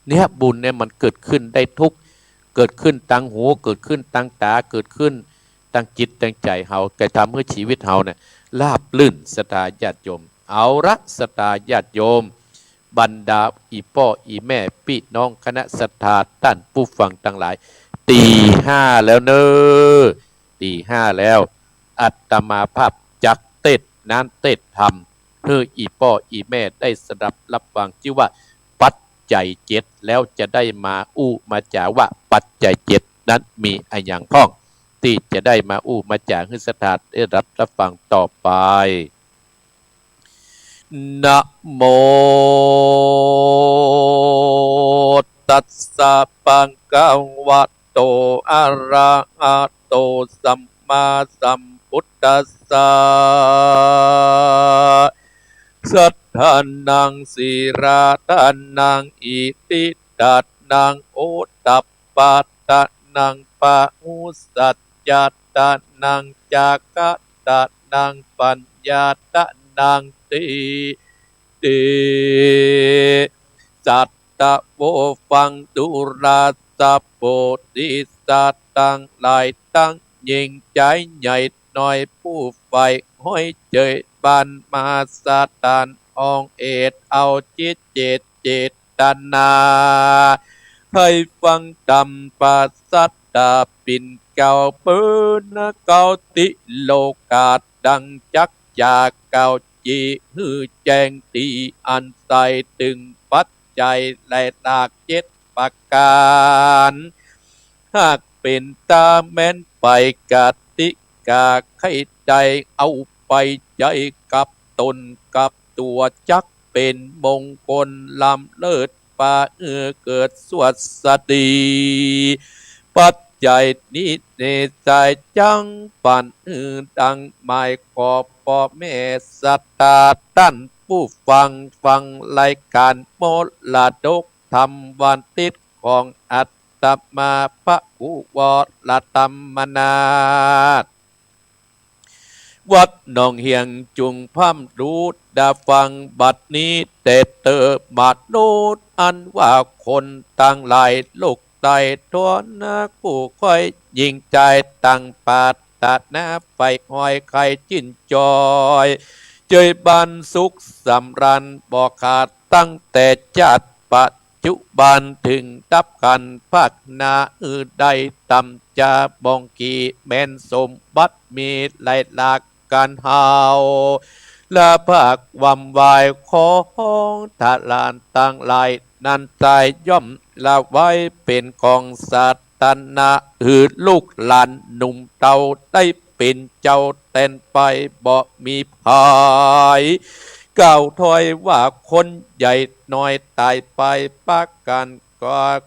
เนี่ยบุญเนี่ยมันเกิดขึ้นได้ทุกเกิดขึ้นตั้งหูเกิดขึ้นตั้งตาเกิดขึ้นตั้งจิตตั้งใจเฮาจะทำให้ชีวิตเฮาเนี่ยราบลื่นศรัทธาญาติโยมเอาละศรัทธาญาติโยมบรรดาอีพ่ออีแม่พี่น้องคณะศรัทธาท่านผู้ฟังทั้งหลายตีห้าแล้วเนอตีห้าแล้วอัตมาภาพจักเทศนั้นเทศธรรมเพื่ออีพ่ออีแม่ได้สดับรับฟังชื่อว่าปัจจัยเจ็ดแล้วจะได้มามาจาว่าปัจจัยเจ็ดนั้นมีอะไรอย่างพ้องที่จะได้มามาจาให้ศรัทธาได้รับฟังต่อไปนะโมตัสสะภะคะวะโตอะระหะโตสัมมาสัมพุทธัสสะสัทธานังสีราทานังอิติตัดนังโอตัปปะตะนังปะหุสัจจัตตะนังจากะตะนังปัญญาตะนังติสัตตะโวฟังดุราสัพโพธิสัตตังหลายตั้งยิ่งใจใหญ่หน่อยผู้ไฟห้อยเจยบานมาสตานองเอ็ดเอาจิตเจต ตนาให้ฟังดำปัสสัตดาปินเก่าเปิ้นเก่าติโลกาดังจักยาเก่าจีฮือแจงตีอันใสตึงปัจจัยและหลากเจ็ดประการหากเป็นตาแม้นไปกติกาไข่ใดเอาไปใจกับตนกับตัวจักเป็นมงคลลำเลิศปาเกิดสวัสดีปัจจัยนี้ในใจจังปันดังหมายขอพ่อแม่สัตตาตั้นผู้ฟังรายการโมลดกธรรมวันติดของอัตตมาพระอุวรธรรมนาถวัดหนองเฮียงจุงพัมรู้ดาฟังบัดนี้เตเตอบัดโนดอันว่าคนต่างหลายลูกไตตัวนาผู้ค่อยยิงใจตั้งปาดตัดหน้าไฟห้อยไข่จิ้นจอยเจยบันสุขสำรันบอกขาดตั้งแต่จัดปัจจุบันถึงดับกันภาคนาใดตำจะบองกีแม่นสมบัติมีหลายหลากการหาวละภาควำวายของทาลานตั้งหลายนันใจย่อมละไว้เป็นของสัตนาลูกหลานหนุ่มเต่าได้เป็นเจ้าเต้นไปบ่มีภายก่าวถอยว่าคนใหญ่น้อยตายไปปากกัน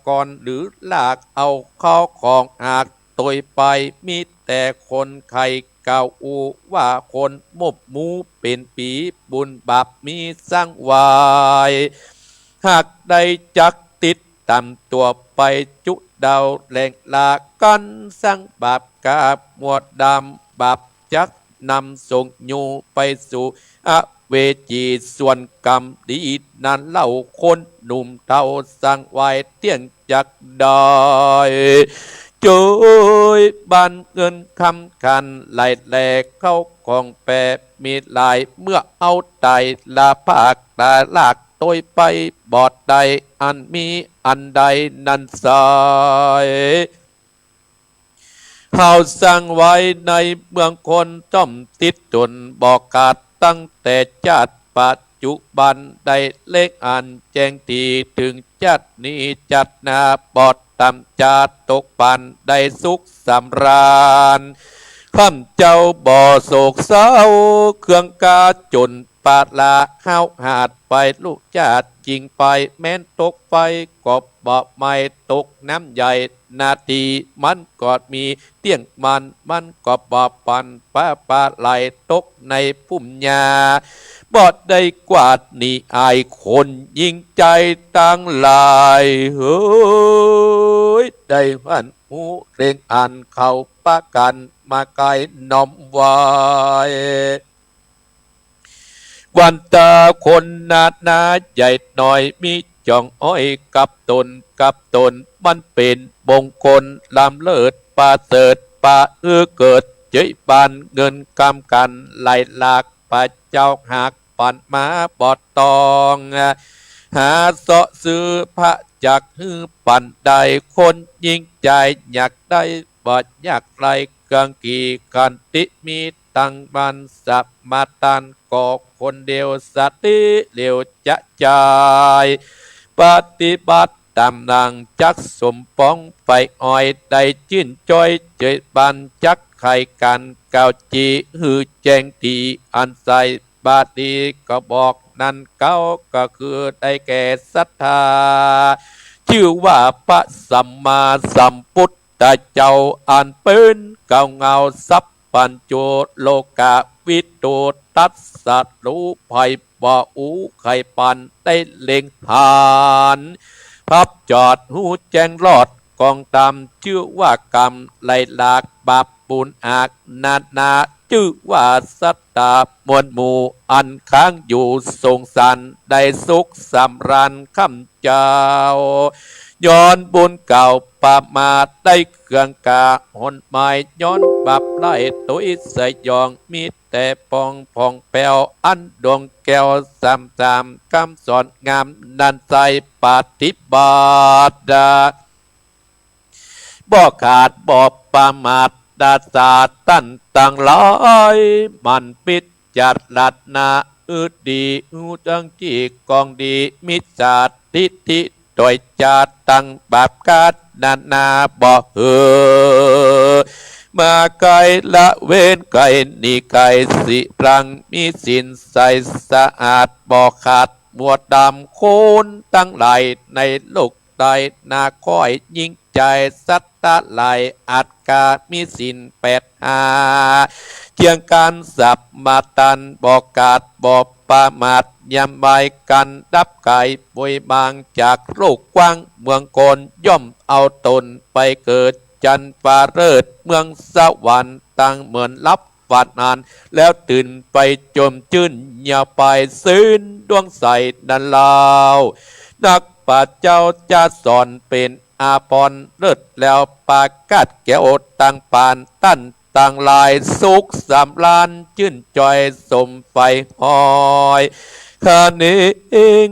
ก่อนหรือลากเอาเข้าของหากตัวไปมีแต่คนไข่เก่าอูว่าคนมบมูเป็นปีบุญบาปมีสร้างวายหากได้จักติดตามตัวไปจุดาวแหล่งลากันสร้างบาปกาบหมวดดำบาปจักนำส่งยูไปสู่เวจีส่วนกรรมดีนั้นเล่าคนหนุ่มเท่าสร้างไว้เที่ยงจักได้โจยบ้านเงินคำคันไหลแหลกเข้าของแปรมีหลายเมื่อเอาไตลาภาคตาลากตัวไปบอดใดอันมีอันใดนั้นสายเฮาสร้างไว้ในเมืองคนจ้อมติดจนบอกขาดตั้งแต่จัดปัจจุบันได้เล็กอันแจ้งตีถึงจัดนี้จัดนาปอดตำจัดตกปันได้สุขสำราญข้ามเจ้าบ่อโศกเศร้าเครื่องกาจนปาดลาห้าวหาดไปลูกจัดจริงไปแม้นตกไปกบบ่ไม่ตกน้ำใหญ่นาทีมันกอดมีเตี้ยงมันก็บ่ปันป้าไหลตกในปุ่มยาบอดได้กวาดนี่อายคนยิ่งใจตั้งหลายเฮ้ยได้หันหูเร่งอ่านเข้าปะกันมาไกลน้อมไว้วันตาคนนาใหญ่หน่อยมีจ่องอ้อยกับตนมันเป็นมงคลลำเลิศปาเสดปาเกิดเจยบานเงินกำกันไหลหลากปาเจ้าหักปันมาบอดตองหาเสาะซื้อพระจักฮือปั่นได้คนยิ่งใจอยากได้บอดอยากไรกังกีกันติมีตั้งมันสับมาตันก่อคนเดียวสติเลียวจะใจปฏิบัติตามนางจักสมปองไฟอ้อยได้จิ้นจอยเจยบันจักไข่กันเก่าจีหือแจงตีอันใสบาดีก็บอกนั่นเก้าก็คือได้แก่ศรัทธาชื่อว่าพระสัมมาสัมพุทธเจ้าอันเป็นเก่าเงาสัพปัญโจโลกาวิโตตัสสะรู้ภัยบ่อูไข่ปันได้เล็งหานพับจอดหูแจ้งรอดกองตามชื่อว่ากรรมไหลหลากบาปปุญอากนาชื่อว่าสัตตามวลหมู่อันค้างอยู่ทรงสันได้สุขสำราญคำเจ้าย้อนบุญเก่าปามาได้เครื่องกาหนไม้ย้อนบับไล่ตุยสยองมี แต่ปองผ่องแปวอันดวงแก้วสามคำสอนงามนันใจปฏิบัติบ่ขาดบ่ประมาทดาษาตั้นต่างหลายมันปิดจัดลัดนาอึดดีอุดังจีกองดีมิจฉาทิฏฐิโดยจาตั้งบาปกาดนาบ่มาไกลละเว้นไกลนี่ไกลสิรังมีสินใสสะอาดบ่ขาดมัวดำโคนตั้งไหลในโลกใดนาค่อยยิ่งใจสัตตะไหลอัดกามีสิน85เจียงการสับมาตันบอกกาดบอกประมาทยำใบกันดับไก่บวยบางจากโลกกว้างเมืองโกนย่อมเอาตนไปเกิดจันฟ้าเลิศเมืองสวรรค์ตั้งเหมือนรับฝันนานแล้วตื่นไปจมจื้นอย่าไปซื่นดวงใสนันลาวนักป่าเจ้าจะสอนเป็นอาปอนเลิศแล้วปากัดแก้วตั้งปานตั้นต่างลายสุขสำลานจื้นจอยสมไฟหอยข้านี้เอง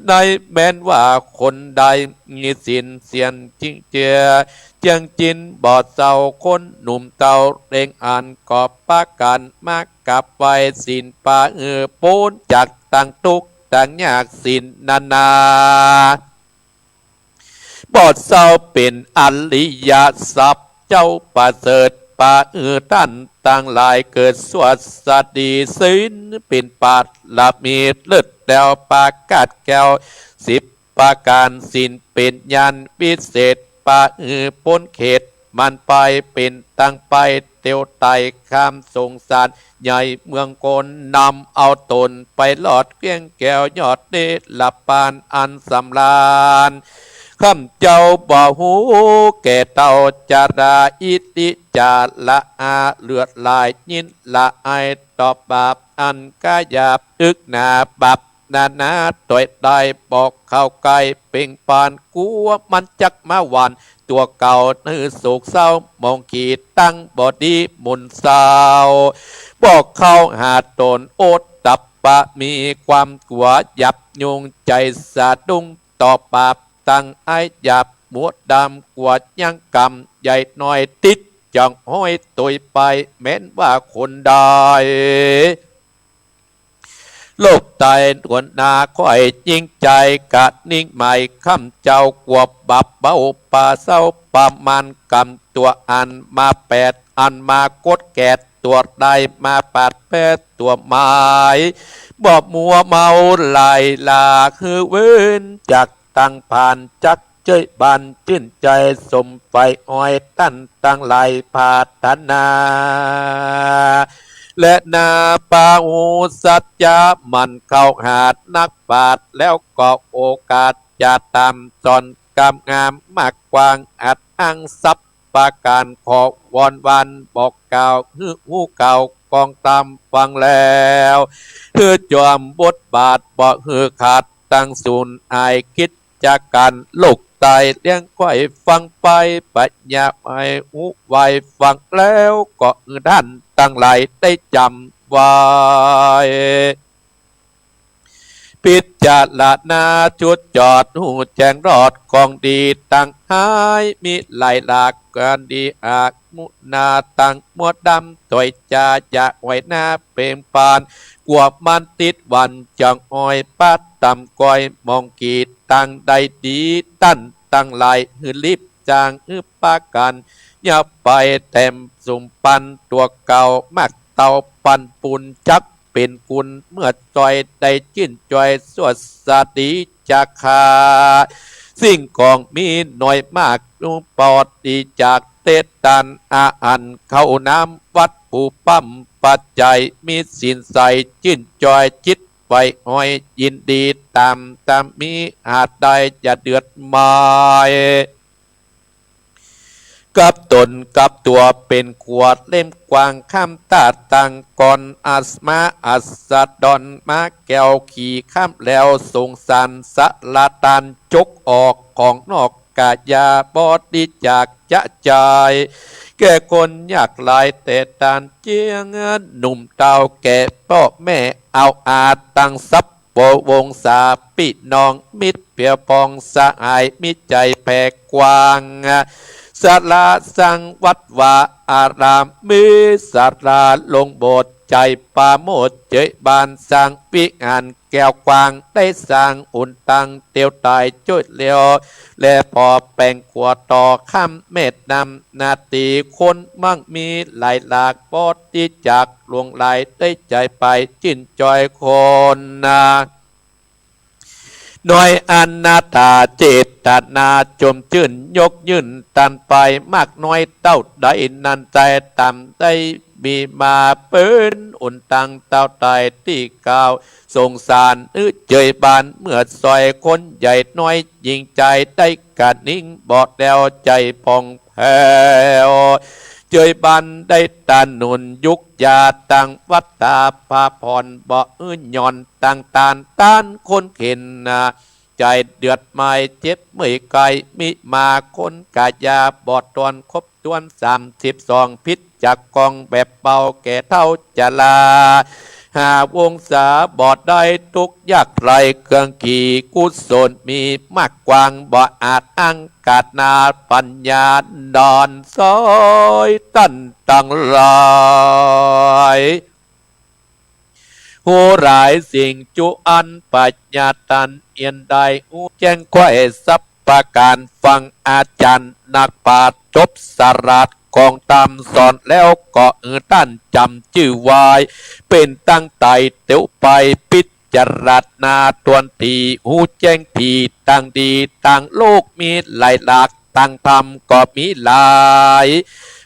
ในแม้นว่าคนใดมีสินเสียนจริงเจียจังจินบอดเศร้าคนหนุ่มเต่าเร่งอ่านกอบปากันมากกับไว้สินปาปูนจากต่างทุกต่างยากสินนาบอดเศร้าเป็นอริยสัพเจ้าประเสริฐปาท่านต่างหลายเกิดสวดสดีศีลเป็นปาดลามีเลิศแล้วปากัดแก้ว10ประการสินเป็นยันพิเศษปาพ้นเขตมันไปเป็นตั้งไปเตียวไตข้ามสงสารใหญ่เมืองโกนนำเอาตนไปหลอดเกี้ยงแก้วยอดเดชลับปานอันสำราญข้าเจ้าบ่หูแก่เต่าจาราอิติจาละอาเลือดลายยินละไอตอบบาปอันกายาบอึกหนาบับนาตัวได้บอกเข้าไกลเป่งปานกัวมันจักมาวันตัวเก่านือโศกเศร้ามองขีดตั้งบอดีมุนเศร้าบอกเข้าหาตนโอดตับปะมีความกลัวหยับยุงใจสะดุ้งต่อบาปตั้งไอหยับหมวดดำกวดยังกำใหญ่น้อยติดจังห้อยตุยไปแม้นว่าคนใดโลกตายหวนนาค่อยยิ่งใจกะนิ่งใหม่ข้ามเจ้ากวบบับเบาป่าเศร้าประมาณกำตัวอันมา8อันมากดแกดตัวได้มา8 ตัวหมายบอกมัวเมาลายลาคือเว้นจากตั้งผ่านจักเจยบานจื่นใจสมไฟอ้อยตั้นตั้งไหลพาธนาและนาปาหูสัจจามันเข้าหาดนักปราชญ์แล้วก็โอกาสจะตามจอนกำงามมากกว้างอัดอังซับประการขอวอนวันบอกกล่าวหูเก่ากองตามฟังแล้วคือจอมบทบาทบอกคือขาดตั้งศูนย์อายคิดจากการลูกตายเลี้ยงก้อยฟังไปปัญญาไปหูไวฟังแล้วก็ท่านตั้งหลายได้จำไว้พิจารณาจุดจอดหูแจงรอดของดีตั้งหายมีหลายหลากกันดีอาจมุนาตั้งมัวดำตัวจะจะไว้หน้าเป่งปานกวบมันติดวันจังอ้อยปัดตำก้อยมองกีดตั้งใดดีตั้นตั้งหลายหือลิบจางปากันอย่าไปเต็มสุ่มปันตัวเก่ามักเตาปันปุนจับเป็นกุลเมื่อจอยได้จิ้นจอยสวดสดีจากขาสิ่งของมีหน่อยมากนุ่งปอดดีจากเตตันอาอันเข้าน้ำวัดผู้ปั๊มปัจจัยมีสินใสจิ้นจอยจิตไว้ห้อยยินดีตามมีอาจได้จะเดือดมายกับตนกับตัวเป็นขวดเล่มกวางข้ามตาตังก่อนอัสมาอัสดอนมาแก้วขี่ข้ามแล้วสงสารสะละตันจกออกของนอกก กะยาบอดิจากจะจ่ายแก่คนยากหลายแต่ตานเจียงหนุ่มเต่าแก่พ่อแม่เอาอาตั้งทรัพย์โปวงศาปิน้องมิตรเปียปองสะอายมิใจแผ่กว้างศาลาสร้างวัดวาอารามมีศาลาลงโบสถ์ใจปาโมดเจยบานสร้างวิหารแก้วกวางได้สร้างอุ่นตังเตียวตายจุดเลียวและพอแปลงขวดต่อข้ามเม็ดนำนาตีคนมั่งมีหลายหลากปอดที่จากลวงไหลได้ใจไปจิ้นจอยคนนาหน่วยอนาถาเจตนาจมจื่นยกยื่นตันไปมากน้อยเต้าใดนันใจต่ำได้มีมาเปิ้นอุ่นตังเต้าไตที่กาวสงสารเจยบานเมื่อซอยคนใหญ่น้อยยิงใจได้กะนิ่งบอดแล้วใจพองแผ้วเจยบันได้ตาหนุนยุกยาตังวัตตาภาพรบ่ย่อนตังตานต้านคนเข็นใจเดือดไม่เจ็บเมื่อยไกลมิมาคนกายยาบอดตอนครบตวน32พิษจากกองแบบเบาแก่เท่าจะลาหาวงศาบอดได้ทุกยากไรเครื่องขี่กุศลมีมากกว้างบ่อาจอังกาดนาปัญญาดอนซอยตั้นตังลายหูหลายสิ่งจุอันปัญญาตันเอียนใดหูแจ้งไข่สับประการฟังอาจารย์นักปราชญ์จบสรัตกองตามสอนแล้วก็ตั้นจำชื่อไว้เป็นตั้งไตเตียวไปพิจารณาตวนทีหูแจ้งทีตั้งดีตั้งโลกมีหลายหลักตั้งธรรมก็มีหลาย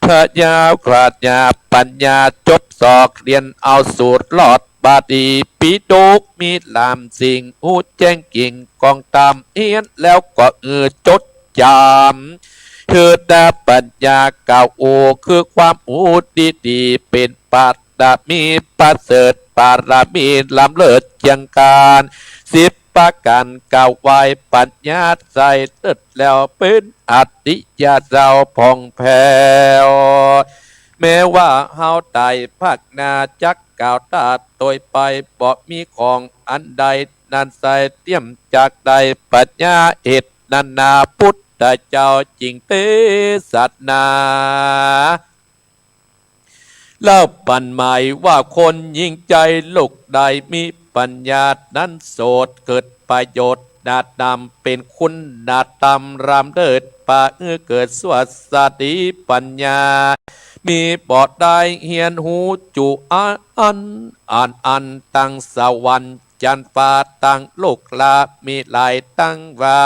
พระยาปราชญาปัญญาจบสอกเรียนเอาสูตรหลอดบาดีปีโดกมีลามสิ่งหูแจ้งกิ่งกองตามเอียนแล้วก็จดจำคือดาปัญญาเก่าโอคือความหูดีเป็นปัตตามีประเสริฐปารามีลำเลิศเจียงการสิบประการเก่าไว้ปัญญาใส่ตึดแล้วเป็นอัตติยาเจ้าพองแผ่วแม้ว่าเฮาตายภาคนาจักกล่าวตาโดยไปบ่มีของอันใดนันใส่เตรียมจากใดปัญญาเอ็ดนันนาพุทธเจ้าจริงเตสัตนาเล่าปันหมายว่าคนยิ่งใจลูกใดมีปัญญานั้นโสดเกิดประโยชน์ดาดดำเป็นคุณดาดดำรำเดิดป่าเกิดสวัสดีปัญญามีบอดได้เฮียนหูจุอันตั้งสวรรค์จันฟ้าตั้งโลกลามีหลายตั้งว่า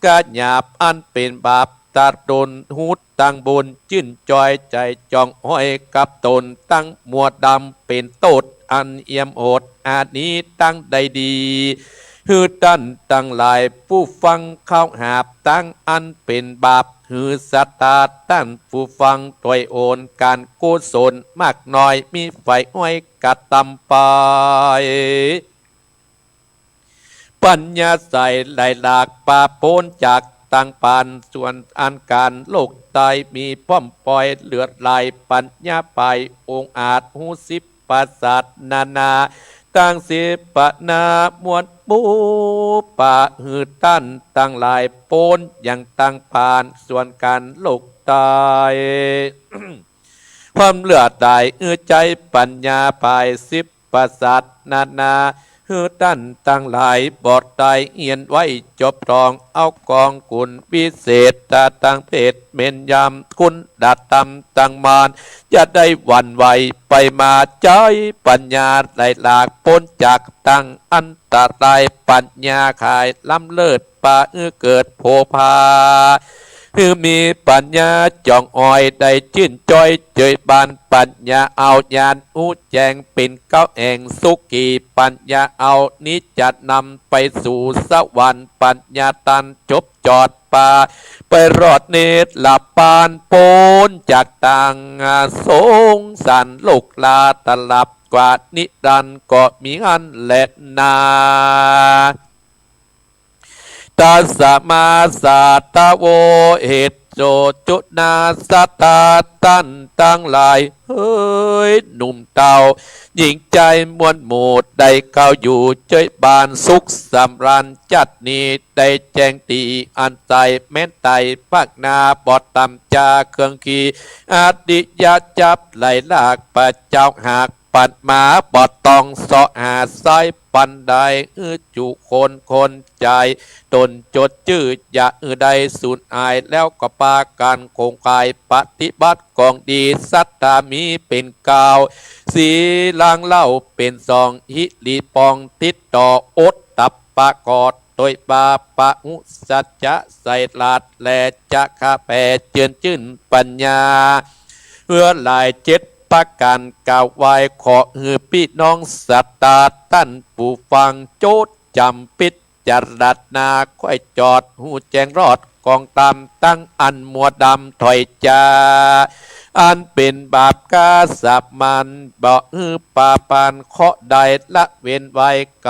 กะหยาบอันเป็นบาปตัดตนหูตั้งบุญจื่นจอยใจจองห้อยกับตนตั้งมัวดำเป็นโตดอันเอี่ยมโอดอาจนี้ตั้งใดดีฮือตั้นตั้งหลายผู้ฟังเข้าหาบตั้งอันเป็นบาปฮือสัตตาตั้นผู้ฟังถอยโอนการกุศลมากน้อยมีไฟอ้อยกัดตำไปปัญญาใส่ไหลหลากปาโปนจากต่างปานส่วนอันการโลกตายมีป้อมปล่อยเลือดไหลปัญญาไปองอาจหูสิบประสาทนาตั้งสิปนามวลปูปะหือตั้นตั้งหลายโปนอย่างตั้งผ่านส่วนการโลกตายความเลือดตายใจปัญญาภายสิบประสาทนาฮือตั้นตั้งหลายบอดตายเอียนไว้จบรองเอากองกุลวิเศษตาตั้งเพศเมนยำคุณดัดตำตั้งมานจะได้วันไหวไปมาใจปัญญาไหลหลากพ้นจากตั้งอันตรายปัญญาขายล้ำเลิศป่าเกิดโภพาคือมีปัญญาจ่องอ้อยได้ชื่นจอยเจยบานปัญญาเอาญาณหูแจงเป็นเก้าแห่งสุขีปัญญาเอานี้จะนำไปสู่สวรรค์ปัญญาตันจบจอดป่าไปรอดเนตรหลับปานโปนจากต่างสงสารโลกลาตลับกว่านิรันดร์ก็มีอันแหละนา ตัสสะมาสัตตะโวเหตุโจจุนาสัตตาตันตั้งหลายเฮ้ยหนุ่มเต่าหญิงใจมวลหมู่ได้เข้าอยู่เจยบานสุขสำราญจัดนี้ได้แจ้งตีอันใจแม้นไตปักนาปอดตำจาเครื่องขีอาดิยาจับไหลลากประเจ้าหากปัดหมาปอดตองเสาะหาสายปันใดจุคนใจตนจดจืดอย่าใดสูญอายแล้วก็ปาการคงกายปฏิบัติกองดีสัตตามีเป็นกาวสีลางเล่าเป็นซองหิลีปองติดต่ออดตับปะกอดโดยปาปะอุสัจจะใส่ลาดแลจะคาแปเจือนจื่นปัญญาเพื่อหลายเจ็ดประการกล่าวไว้ขอพี่น้องสัตตาท่านผู้ฟังโจทย์จำปิดจรัดนาค่อยจอดหูแจงรอดกองตามตั้งอันมัวดำถอยจาอันเป็นบาปกาสับมันบ่ปาปานเคาะใดละเว้นไว้ก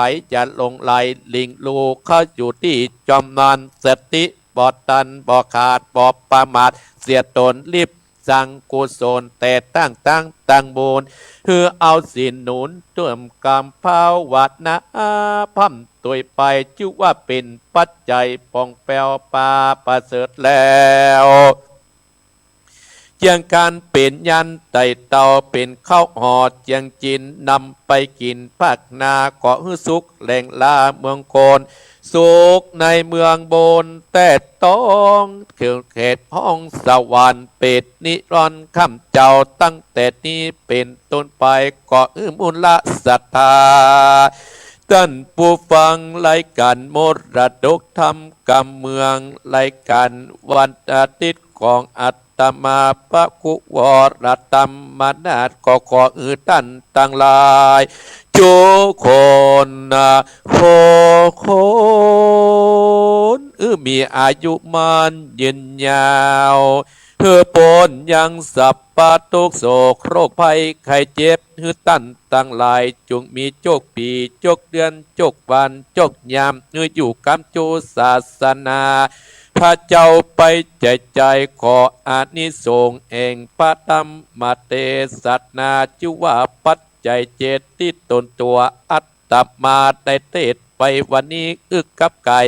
ายจะลงไหลลิงลูเข้าอยู่ที่จอมนอนสติบ่ตันบ่ขาดบ่ประมาทเสียตนรีบสังกุศลแต่ตั้งบุญเพื่อเอาสินหนุนต้วมกรรมภาวนาพัมตัวไปชื่อว่าเป็นปัจจัยปองแปวปาประเสริฐแล้วเจียงการเป็นยันไต่เตาเป็นข้าวหอดเจียงจินนำไปกินภาคนาเกาะหื้อสุกแหล่งลาเมืองโกนสุกในเมืองบนแต่ต้องเขตห้องสวรรค์เป็ดนิรันดร์คำเจ้าตั้งแต่นี้เป็นต้นไปก็มุลละศรัทธาท่านผู้ฟังรายการมรดกธรรมกำเมืองรายการวันอาทิตย์ของอัตมาพระกุวรธรรมนาถก็ขอท่านตั้งหลายทุกคนมีอายุมันยืนยาวเพื่อปนยังสัพพะทุกโศกโรคภัยไข้เจ็บหือตั้นตั้งหลายจงมีโจกปีโจกเดือนโจกวันโจกยามอยู่กำจูศาสนาพระเจ้าไปใจขออานิสงส์แห่งพระธรรมเทศนาชื่อว่าปัจจัยเจตที่ตนตัวอัตตมาได้เทศไปวันนี้กับไก่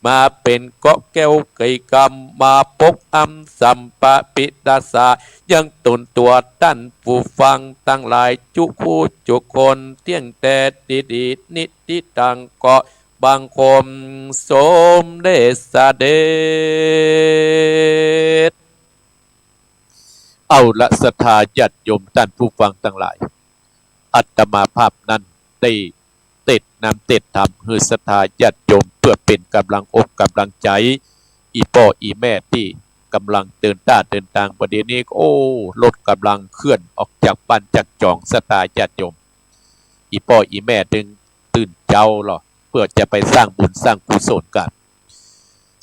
มาเป็นเกาะแก้วไก่กำมาปกอัมสัมปะปิดาสายังตนตัวท่านผู้ฟังตั้งหลายจุคู่จุคนเที่ยงแต่ดีนิติตังเกาะบางคมสมเดชเดชเอาละศรัทธาญาติโยมท่านผู้ฟังทั้งหลายอัตมาภาพนั้นได้เต็ดนำเต็ดทำคือศรัทธาญาติโยมเพื่อเป็นกำลังอกกำลังใจอีพ่ออีแม่ที่กำลังเดินทางประเดี๋ยวนี้โอ้รถกำลังเคลื่อนออกจากบ้านจากจองศรัทธาญาติโยมอีพ่ออีแม่ดึงตื่นเจ้าหรอเพื่อจะไปสร้างบุญสร้างกุศลกัน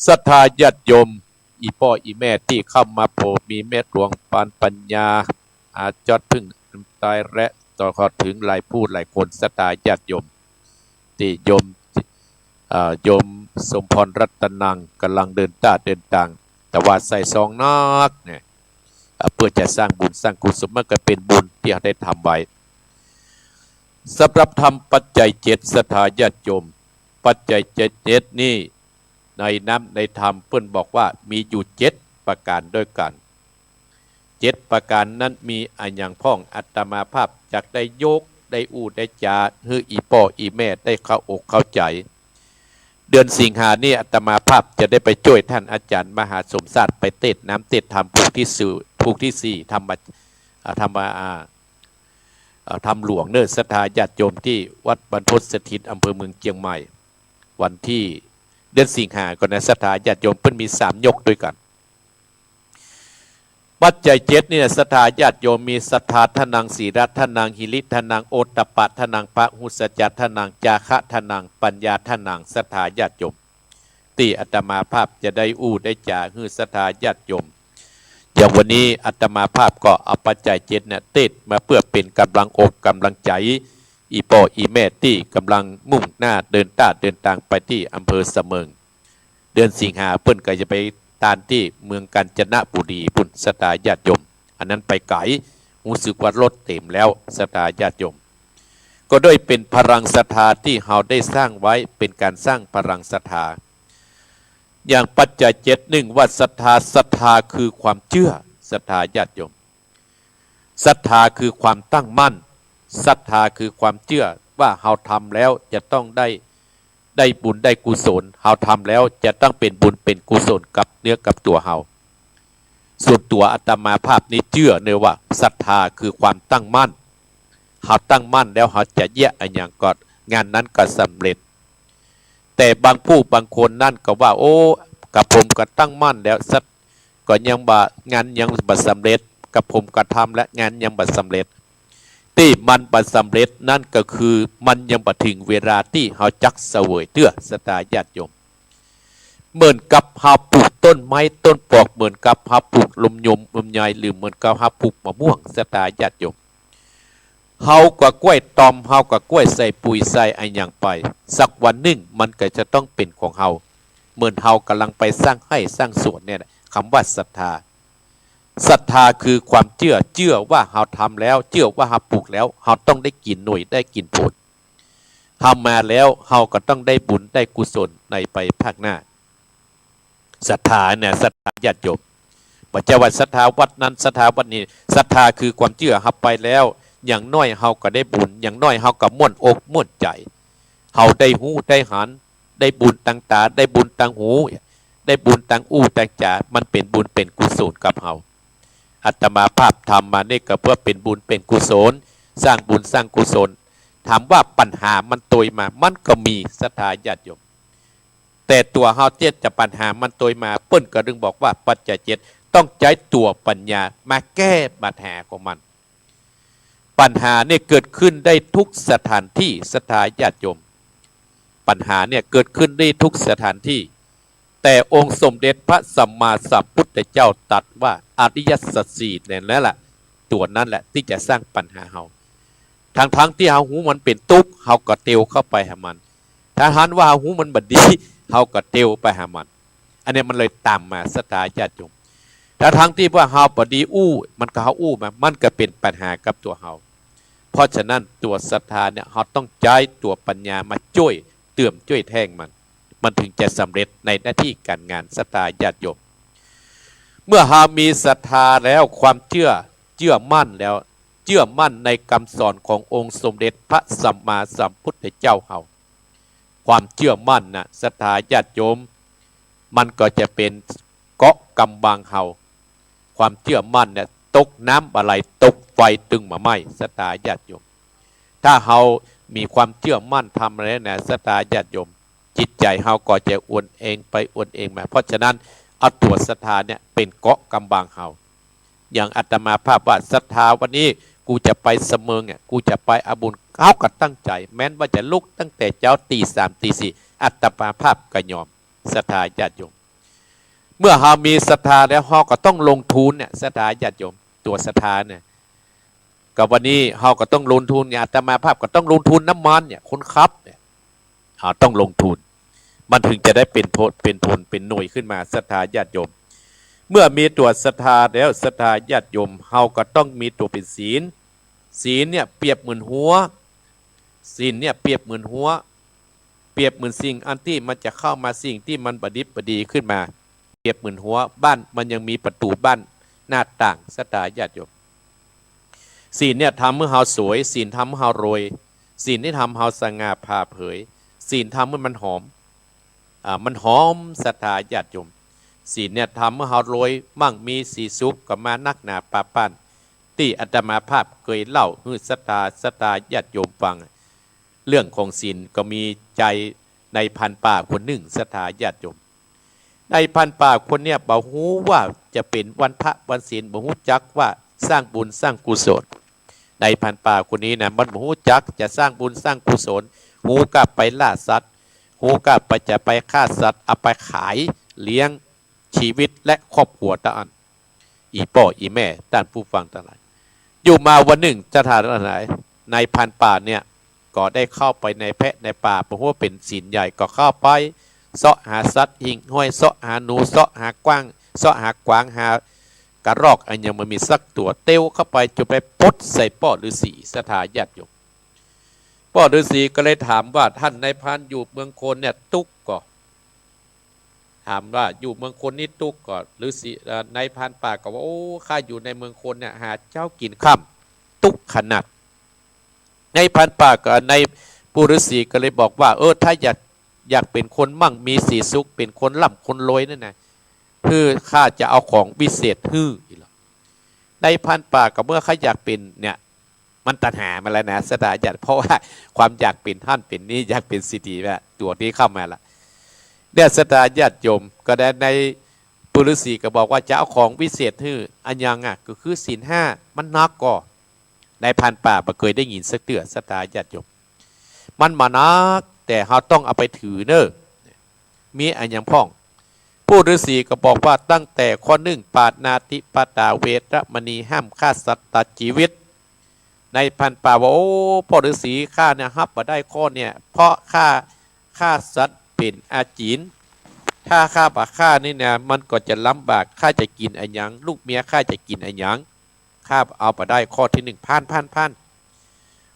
ศรัทธาญาติโยมอีพ่ออีแม่ที่เข้ามาโผมีเมตหลวงปานปัญญาอาจอดพึ่งตายและต่อขอถึงหลายผู้หลายคนศรัทธาญาติโยมที่โยมสมพรรัตนังกำลังเดินทางแต่ว่าใส่ซองนักเนี่ยเพื่อจะสร้างบุญสร้างกุศลมันก็เป็นบุญที่ได้ทำไว้สำหรับทำปัจจัยเจ็ดศรัทธาญาติโยมปัจจัยเจ็ดนี่ในธรรมเพิ่นบอกว่ามีอยู่เจ็ดประการด้วยกันเจ็ดประการนั้นมีอันอย่างพ้องอัตมาภาพจากได้ยกได้ได้จาฮืออีพ่ออีแม่ได้เข้าอกเข้าใจเดือนสิงหานี่อัตมาภาพจะได้ไปช่วยท่านอาจารย์มหาสมศักดิ์ไปเทศน้ำเทศธรรมภูที่สี่ทำหลวงเนิศรัทธาญาติโยมที่วัดบรรพตสถิตอำเภอเมืองเชียงใหม่วันที่เดือนสิงหาคมศรัทธาญาติโยมเพิ่นมี3ยกด้วยกันปัจจัยเจ็ดเนี่ยศรัทธาญาติโยมมีศรัทธาทนังศีรัตทนังหิริทนังโอตตปะทนังพหุสจัตทนังจาคะทนังปัญญาทนังศรัทธาญาติโยมที่อาตมาภาพจะได้ได้จาคือศรัทธาญาติโยมอย่างวันนี้อาตมาภาพก็เอาปัจจัยเจ็ดเนี่ยติดมาเพื่อเป็นกำลังอกกำลังใจอีพ่ออีแม่ที่กำลังมุ่งหน้าเดินทางไปที่อำเภอเสมิง เดือนสิงหาเปิ้นก็จะไปตานที่เมืองกาญจนบุรีปุ่นศรัทธาญาติโยมอันนั้นไปไกลรู้สึกว่ารถเต็มแล้วศรัทธาญาติโยมก็ด้วยเป็นพลังศรัทธาที่เราได้สร้างไว้เป็นการสร้างพลังศรัทธาอย่างปัจจัย7ว่าศรัทธาคือความเชื่อศรัทธาญาติโยมศรัทธาคือความตั้งมั่นศรัทธาคือความเชื่อว่าเราทำแล้วจะต้องได้บุญได้กุศลเราทำแล้วจะต้องเป็นบุญเป็นกุศลกับเนื้อกับตัวเราส่วนตัวอาตมาภาพนี้เชื่อเนื้อว่าศรัทธาคือความตั้งมั่นเราตั้งมั่นแล้วเราจะแยกอันอย่างก่อนงานนั้นก็สำเร็จแต่บางผู้บางคนนั่นก็ว่าโอ้กับผมก็ตั้งมั่นแล้วสักก็ยังบ่งานยังบ่สำเร็จกับผมก็ทำและงานยังบ่สำเร็จที่มันบ่สำเร็จนั่นก็คือมันยังบ่ถึงเวลาที่เราจักเสวยเตื้อศรัทธาญาติโยมเหมือนกับเราปลูกต้นไม้ต้นปอกเหมือนกับเราปลูกลมยมลมใหญ่หรือเหมือนกับเราปลูกมะม่วงศรัทธาญาติโยมเฮาก็กล้วยตอมเฮาก็กล้วยใส่ปุ๋ยใส่อันอย่างไปสักวันหนึ่งมันก็จะต้องเป็นของเฮาเหมือนเฮากำลังไปสร้างให้สร้างสวนเนี่ยคำว่าศรัทธาศรัทธาคือความเชื่อว่าเฮาทำแล้วเชื่อว่าเฮาปลูกแล้วเฮาต้องได้กินหน่วยได้กินผลทำมาแล้วเฮาก็ต้องได้บุญได้กุศลในไปภาคหน้าศรัทธาเนี่ยศรัทธาญาติโยมปัจจัยวัดศรัทธาวัดนั้นศรัทธาวัดนี้ศรัทธาคือความเชื่อเฮาไปแล้วอย่างน้อยเฮาก็ได้บุญอย่างน้อยเฮาก็ม่วนอกม่วนใจเฮาได้หูได้หันได้บุญต่างตาได้บุญต่างหูได้บุญต่างอู้ต่างจามันเป็นบุญเป็นกุศลกับเฮาอาตมาภาพทำมานี่ก็เพื่อเป็นบุญเป็นกุศลสร้างบุญสร้างกุศลถามว่าปัญหามันตยมามันก็มีศรัทธาญาติโยมแต่ตัวเฮาเจ็ดจะปัญหามันตยมาเปิ้นก็ดึงบอกว่าปัจจัย7ต้องใช้ตัวปัญญามาแก้ปัญหาของมันปัญหาเนี่ยเกิดขึ้นได้ทุกสถานที่ศรัทธาญาติโยมปัญหาเนี่ยเกิดขึ้นได้ทุกสถานที่แต่องค์สมเด็จพระสัมมาสัมพุทธเจ้าตรัสว่าอริยสัจสี่เนี่ยนั่นแหละตัวนั้นแหละที่จะสร้างปัญหาเฮาทั้งที่เฮาหูมันเป็นทุกข์เฮาก็เตียวเข้าไปหามันถ้าหันว่าเฮาหูมันบดีเฮาก็เตียวไปหามันอันนี้มันเลยตามมาศรัทธาญาติโยมถ้าทั้งที่ว่าเฮาบดีอู้มันก็เฮาอู้มามันก็เป็นปัญหากับตัวเฮาเพราะฉะนั้นตัวศรัทธาเนี่ยเฮาต้องใช้ตัวปัญญามาช่วยเติมช่วยแท่งมันถึงจะสำเร็จในหน้าที่การงานศรัทธาญาติโยมเมื่อเฮามีศรัทธาแล้วความเชื่อมั่นแล้วเชื่อมั่นในคำสอนขององค์สมเด็จพระสัมมาสัมพุทธเจ้าเฮาความเชื่อมั่นนะศรัทธาญาติโยมมันก็จะเป็นเกาะกำบังเฮาความเชื่อมั่นเนี่ยตกน้ำอะไรตกไฟตึงมาไหมศรัทธาญาติโยมถ้าเฮามีความเชื่อมั่นทำอะไรเนี่ยศรัทธาญาติโยมจิตใจเฮาก็จะอวนเองไปอวนเองมาเพราะฉะนั้นเอาตัวศรัทธาเนี่ยเป็นเกาะกำบังเฮาอย่างอาตมาภาพว่าศรัทธาวันนี้กูจะไปเสมอเนี่ยกูจะไปอาบุญเขาก็ตั้งใจแม้นว่าจะลุกตั้งแต่เจ้าตี 3 ตี 4อาตมาภาพก็ยอมศรัทธาญาติโยมเมื่อเฮามีศรัทธาแล้วเฮาก็ต้องลงทุนเนี่ยศรัทธาญาติโยมตัวศรัทธาเนี่ยกับวันนี้เฮาก็ต้องลงทุนเนี่ยอาตมาภาพก็ต้องลงทุนน้ำมันเนี่ยคนขับเนี่ยเฮาต้องลงทุนมันถึงจะได้เป็นทุนเป็นหน่วยขึ้นมาศรัทธาญาติโยมเมื่อมีตัวศรัทธาแล้วศรัทธาญาติโยมเฮาก็ต้องมีตัวเป็นศีลเนี่ยเปรียบเหมือนหัวศีลเนี่ยเปรียบเหมือนหัวเปรียบเหมือนสิ่งอันที่มันจะเข้ามาสิ่งที่มันประดิษฐ์ประดีขึ้นมาเปรียบเหมือนหัวบ้านมันยังมีประตูบ้านหน้าต่างศรัทธาญาติโยมศีลเนี่ยทำเมื่อเฮาสวยศีลทำเมื่อเฮารวยศีลที่ทำเฮาสง่าผ่าเผยศีลทำเมื่อมันหอมมันหอมศรัทธาญาติโยมศีลเนี่ยทำเมื่อเฮารวยมั่งมีสีสุขก็มานักหนาปาปั้นที่อาตมาภาพเคยเล่าให้ศรัทธาญาติโยมฟังเรื่องของศีลก็มีใจในพันป่าคนหนึ่งศรัทธาญาติโยมในพันป่าคนเนี่ยบ่ฮู้ว่าจะเป็นวันพระวันศีลบ่ฮู้จักว่าสร้างบุญสร้างกุศลในพันป่าคนนี้นะมันบ่ฮู้จักจะสร้างบุญสร้างกุศลฮู้กับไปล่าสัตว์ฮู้กับไปจะไปฆ่าสัตว์เอาไปขายเลี้ยงชีวิตและครอบครัวตาอันอีพ่ออีแม่ท่านผู้ฟังทั้งหลายอยู่มาวันหนึ่งจะทานอะไรในพันป่าเนี่ยก็ได้เข้าไปในแพะในป่าเพราะว่าเป็นศีลใหญ่ก็เข้าไป เสาะหาสัตว์หิ่งห้อยเสาะหาหนูเสาะหากว้างเสาะหากวางหากระรอกอันยังมันมีสักตัวเต้วเข้าไปจะไปปดใส่ป้อฤาษีสถาญาติโยมป้อฤาษีก็เลยถามว่าท่านนายพรานอยู่เมืองโคนเนี่ยตุกก่อถามว่าอยู่เมืองโคนนี่ตุกก่อฤาษีนายพรานป่าก็ว่าโอ้ข้าอยู่ในเมืองโคนเนี่ยหาเจ้ากินข้ามตุกขนาดนายพรานป่ากับนายปุฤาษีก็เลยบอกว่าถ้าอยากเป็นคนมั่งมีสีสุขเป็นคนร่ำคนรวยนั่นนะคือข้าจะเอาของวิเศษฮื้อในพันป่ากับเมื่อข้าอยากเป็นเนี่ยมันตัณหามาแล้วนะสตาญาติเพราะว่าความอยากเป็นท่านเป็นนี้อยากเป็นสิทธิแบบตัวนี้เข้ามาละเนี่ยสตาญาติโยมก็ได้ในปุรุษีก็บอกว่าจะเอาของวิเศษฮื้ออันยังก็คือศีลห้ามันนักก่อในพันป่าบ่เคยได้ยินสักเตือสตาญาติโยมมันมานักแต่เราต้องเอาไปถือเนอะมีอันยังพ่องผู้ฤาษีก็บอกว่าตั้งแต่ข้อหนึ่งปานาติปตาเวรมณีห้ามฆ่าสัตว์ตัดชีวิตในพันป่าว่าโอ้พ่อฤาษีฆ่าเนี่ยฮับมาได้ข้อเนี่ยเพราะฆ่าสัตว์เป็นอาจีนถ้าฆ่าปะฆ่านี่เนี่ยมันก็จะลำบากข้าจะกินอันยังลูกเมียข้าจะกินอันยังข้าเอาไปได้ข้อที่หนึ่งพัน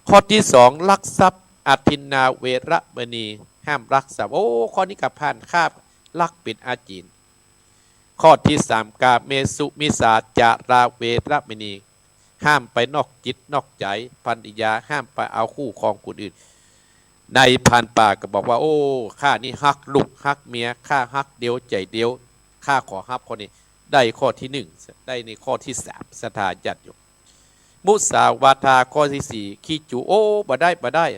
ข้อที่สองลักทรัพย์อทินนาเวรมณีห้ามลักทรัพย์โอ้ข้อนี้กับพันฆ่าลักเป็นอาจีนข้อที่สามกาเมสุมิสาจาราเวรมณีห้ามไปนอกจิตนอกใจภรรยาห้ามไปเอาคู่ครองคนอื่นในพันป่าก็บอกว่าโอ้ข้านี่ฮักลูกฮักเมียข้าฮักเดียวใจเดียวข้าขอฮับข้อนี้ได้ข้อที่หนึ่งได้ในข้อที่สามสถาญาติโยมมุสาวาทาข้อที่สี่ขี้จูโอ้บ่ได้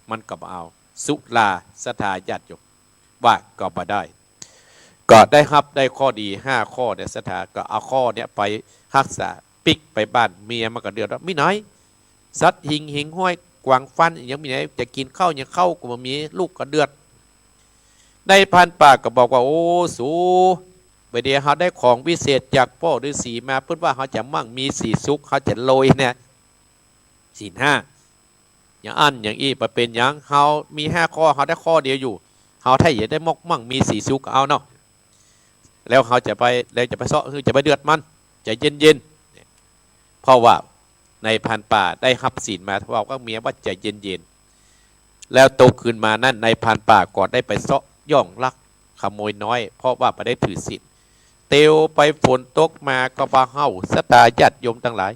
มันก็บ่เอาสุลาสถาญาติโยมว่าก็บ่ได้ก็ได้ฮับได้ข้อดี5ข้อเนี่ยสถาก็เอาข้อเนี่ยไปรักษาปิกไปบ้านเมียมันก็เดือดร้อนไม่น้อยสัตว์หิงห้อยกวางฟันยังมีไหนจะกินข้าวยังเข้าก็บ่มีลูกก็เดือดในพันป่าก็บอกว่าโอ้สูไปเดี๋ยวเขาได้ของวิเศษจากพ่อฤาษีมาเพื่อว่าเขาจะมั่งมีสีสุขเขาจะโรยเนี่ยศีลห้าอย่างอันอย่างอีไปเป็นอย่างเขามี5ข้อเขาได้ข้อเดียวอยู่เขาถ้าอยากได้มั่งมีสีสุขเอาเนาะแล้วเขาจะไปเสาะคือจะไปเดือดมันจะเย็นเพราะว่าในพันป่าได้ฮับศีลมาบอกว่าเมียว่าจะเย็นแล้วโตขึ้นมานั่นในพันป่าก่อนได้ไปเสาะย่องลักขโมยน้อยเพราะว่าไปได้ถือศีลเตียวไปฝนตกมาก็มาเห่าสตาญาติโยมทั้งหลาย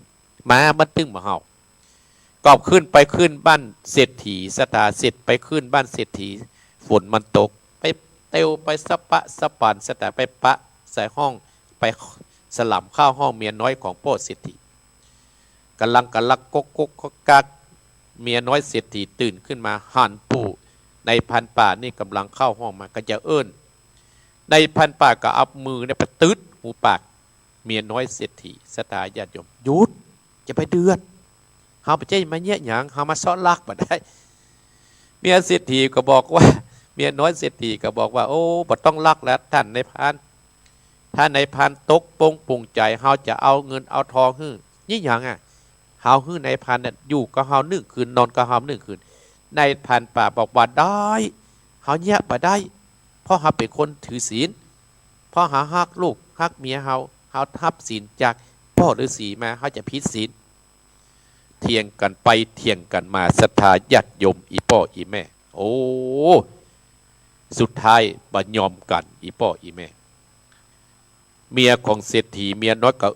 มามันตึงมาเห่ากอบขึ้นบ้านเศรษฐีสตาเสร็จไปขึ้นบ้านเศรษฐีฝนมันตกไปเตียวไปสปันสตาไปปะใส่ห้องไปสลับข้าวห้องเมียน้อยของพ่อเศรษฐีกำลังกกักเมียน้อยเศรษฐีตื่นขึ้นมาหันปู่ในพันป่านี่กำลังเข้าห้องมาก็จะในพันป่าก็เอามือเนี่ยไปตืดหูปากเมียน้อยเศรษฐีสตาญาติโยมหยุดจะไปเดือดเฮาไปเจ๊มาเนี่ยหยังเฮามาซ้อนลักบ่ได้เมียเศรษฐีก็บอกว่าเมียน้อยเศรษฐีก็บอกว่าโอ้บ่ต้องลักแล้วท่านในพันถ้าในพันตกปงปุ่งใจเฮาจะเอาเงินเอาทองฮื้อนี่หยังเฮาฮื้อในพันน่ะอยู่ก็เฮา1 คืนนอนก็เฮา1 คืนในพันป่าบอกว่าได้เฮาเนี่ยบ่ได้เพราะเฮาเป็นคนถือศีลเพราะหาฮักลูกฮักเมียเฮาทับศีลจากพ่อฤาษีมาเฮาจะผิดศีลเถียงกันไปเถียงกันมาศรัทธาญาติโยมอีพ่ออีแม่โอ้สุดท้ายบ่ยอมกันอีพ่ออีแม่เมียของเศรษฐีเมียน้อยก็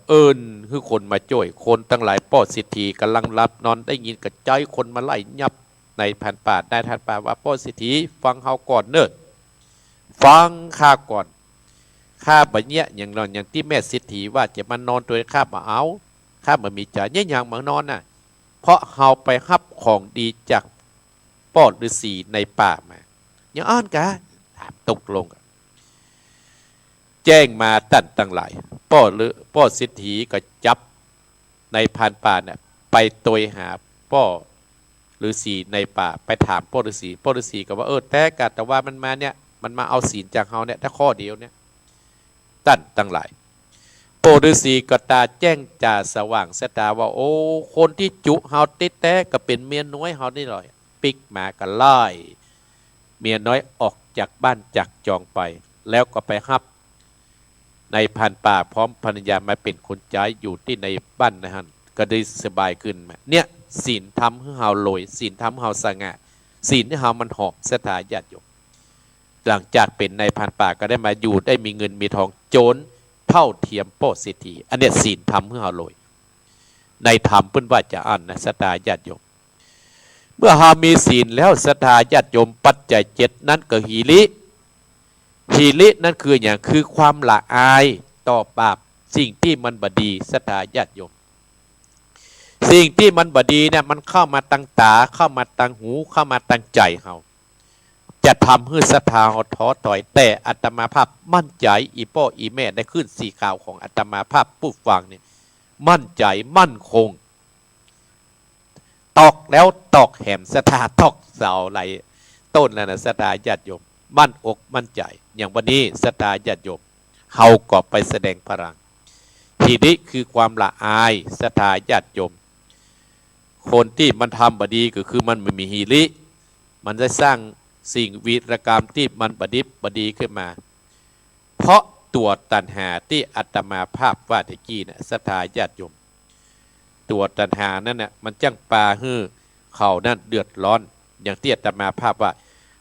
คือคนมาจ่วยคนตั้งหลายพ่อเศรษฐีกำลังหลับนอนได้ยินกระจายคนมาไล่ยับในพันป่าได้ทันป่าว่าพ่อเศรษฐีฟังเฮาก่อนเนิ่นฟังข้าก่อนข้าบ่เนี่ยอย่างนอนอย่างที่แม่เศรษฐีว่าจะมานอนตัวข้าบ่เอาข้าบ่มีจ่าเนี่ยอย่างมานอนน่ะเพราะเฮาไปฮับของดีจากพ่อฤาษีในป่ามาอย่างอ้อนกะถามตกลงแจ้งมาตั้งหลายพ่อเศรษฐีก็จับในพันป่าเนี่ยไปตวยหาพ่อฤาษีในป่าไปถามพ่อฤาษีก็ว่าแต่ว่ามันมาเนี่ยมันมาเอาศีลจากเฮาเนี่ยถ้าข้อเดียวเนี่ยตั้งหลายพ่อฤาษีก็ตาแจ้งจ่าสว่างสตาว่าโอ้คนที่จุเฮาติดแต่ก็เป็นเมียน้อยเฮานี่หน่อยปิกมาก็ไล่ เมียน้อยออกจากบ้านจากจองไปแล้วก็ไปฮับในพันป่าพร้อมภรรยามาเป็นคนใจอยู่ที่ในบ้านนะฮะก็ได้สบายขึ้นมาเนี่ยศีลทำให้เฮาลอยศีลทำให้เฮาสง่าศีลให้เฮามันหอบสถาญาติโยมหลังจากเป็นในพันป่าก็ได้มาอยู่ได้มีเงินมีทองโจรเท่าเทียมโปสิทีอันเนี้ยศีลทำให้เฮาลอยในธรรมเพิ่นว่าจะอ่านนะสถาญาติโยมเมื่อเฮามีศีลแล้วสถาญาติโยมปัจจัย7นั้นก็หีรินั่นคืออย่างคือความละอายต่อบาปสิ่งที่มันบดีสถาญาติโยมสิ่งที่มันบดีเนี่ยมันเข้ามาตั้งตาเข้ามาตั้งหูเข้ามาตั้งใจเฮาจะทำให้ศรัทธาเฮาท้อถอยแต่อาตมาภาพมั่นใจอีพ่ออีแม่ได้ขึ้นสีขาวของอาตมาภาพผู้ฟังเนี่ยมั่นใจมั่นคงตอกแล้วตอกแหมศรัทธาตอกเสาไหลต้นแล้วนะศรัทธาญาติโยมมั่นอกมั่นใจอย่างวันนี้ศรัทธาญาติโยมเฮาก็ไปแสดงพลังทีนี้คือความละอายศรัทธาญาติโยมคนที่มันทำบดีก็คือมันไม่มีฮีริมันได้สร้างสิ่งวีรกรรมที่มันบดิบบดีขึ้นมาเพราะตัวตัณหาที่อาตมาภาพว่าตะกี้เนี่ยศรัทธาญาติโยมตัวตัณหานั่นน่ะมันจังปาฮื้อเขานั่นเดือดร้อนอย่างที่อาตมาภาพว่า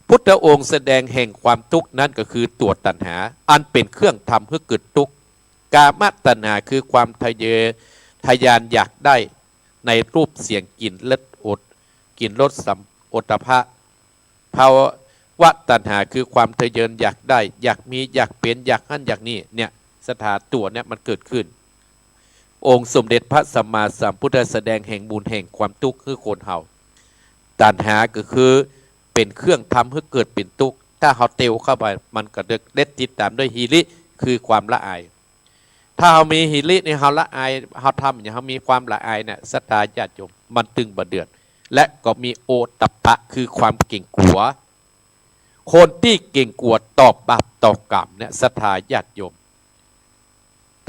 พุทธองค์แสดงแห่งความทุกข์นั้นก็คือตัวตัณหาอันเป็นเครื่องทำให้เกิดทุกข์กามตัณหาคือความทะเยอทะยานอยากได้ในรูปเสียงกลิ่นรสกลิ่นรสสัมโอตภะภาวะตัณหาคือความทะเยออยากได้อยากมีอยากเป็นอยากหั่นอยากนี่เนี่ยสถาตัวเนี่ยมันเกิดขึ้นองค์สมเด็จพระสัมมาสัมพุทธแสดงแห่งมูลแห่งความทุกข์คือคนเฮาตัณหาก็คือเป็นเครื่องทำให้เกิดเป็นทุกข์ถ้าเฮาเตวเข้าไปมันก็เด็ดติดตามด้วยฮีริคือความละอายถ้าเฮามีฮีริในเฮาละอายเฮาทำอย่างเฮามีความละอายเนี่ยศรัทธาญาติโยมมันตึงบ่เดือดและก็มีโอตัปปะคือความเก่งกลัวคนที่เก่งกลัวต่อบาปต่อกรรมเนี่ยศรัทธาญาติโยม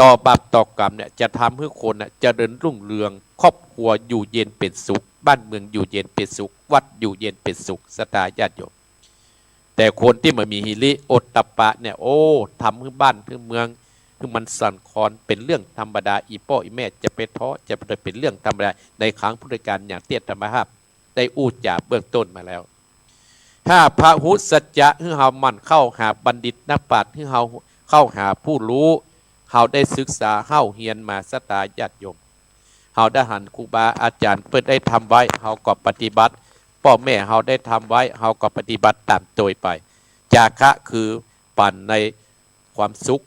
ต่อบาปต่อกรรมเนี่ยจะทำให้คนน่ะเจริญรุ่งเรืองครอบครัวอยู่เย็นเป็นสุขบ้านเมืองอยู่เย็นเป็นสุขวัดอยู่เย็นเป็นสุขศรัทธาญาติโยมแต่คนที่มันมีหิริโอตตัปปะเนี่ยโอ้ทำให้บ้านให้เมืองคือมันสั่นคลอนเป็นเรื่องธรรมดาอีพ่ออีแม่จะไปท้อจะเป็นเรื่องธรรมดาในครั้งพุทธกาลอย่างเตี้ยธรรมภาพได้อู้จ่าเบื้องต้นมาแล้วถ้าพระหุสัจจะให้เฮามันเข้าหาบัณฑิตนักปราชญ์ให้เฮาเข้าหาผู้รู้เฮาได้ศึกษาเฮาเฮียนมาศรัทธาญาติโยมเฮาได้หันครูบาอาจารย์เพิ่นได้ทำไว้เฮาก็ปฏิบัติพ่อแม่เฮาได้ทำไว้เฮาก็ปฏิบัติตามโดยไปจาคะคือปั่นในความสุข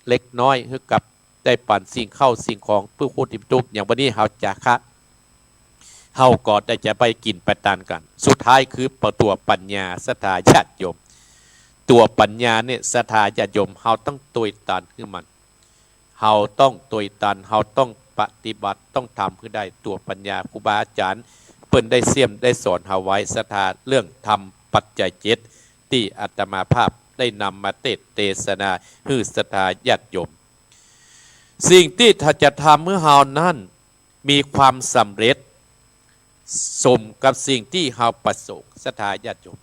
เล็กน้อยให้กับได้ปั่นสิ่งเข้าสิ่งของเพื่อคนที่ทุกข์อย่างวันนี้เฮาจาคะเฮาก็ได้จะไปกินไปทานกันสุดท้ายคือตัวปัญญาศรัทธาญาติโยมตัวปัญญาเนี่ยศรัทธาญาติโยมเฮาต้องตุยตันขึ้นมันเฮาต้องตุยตันเฮาต้องปฏิบัติต้องทำขึ้นได้ตัวปัญญาครูบาอาจารย์เพิ่นได้เสี่ยมได้สอนเฮาไว้ศรัทธาเรื่องธรรมปัจจัย7ที่อาตมาภาพได้นำมาเทศนาฮือศรัทธาญาติโยมสิ่งที่ถ้าจะทำเมื่อเฮานั้นมีความสำเร็จสมกับสิ่งที่เฮาประสงค์ศรัทธาญาติโยม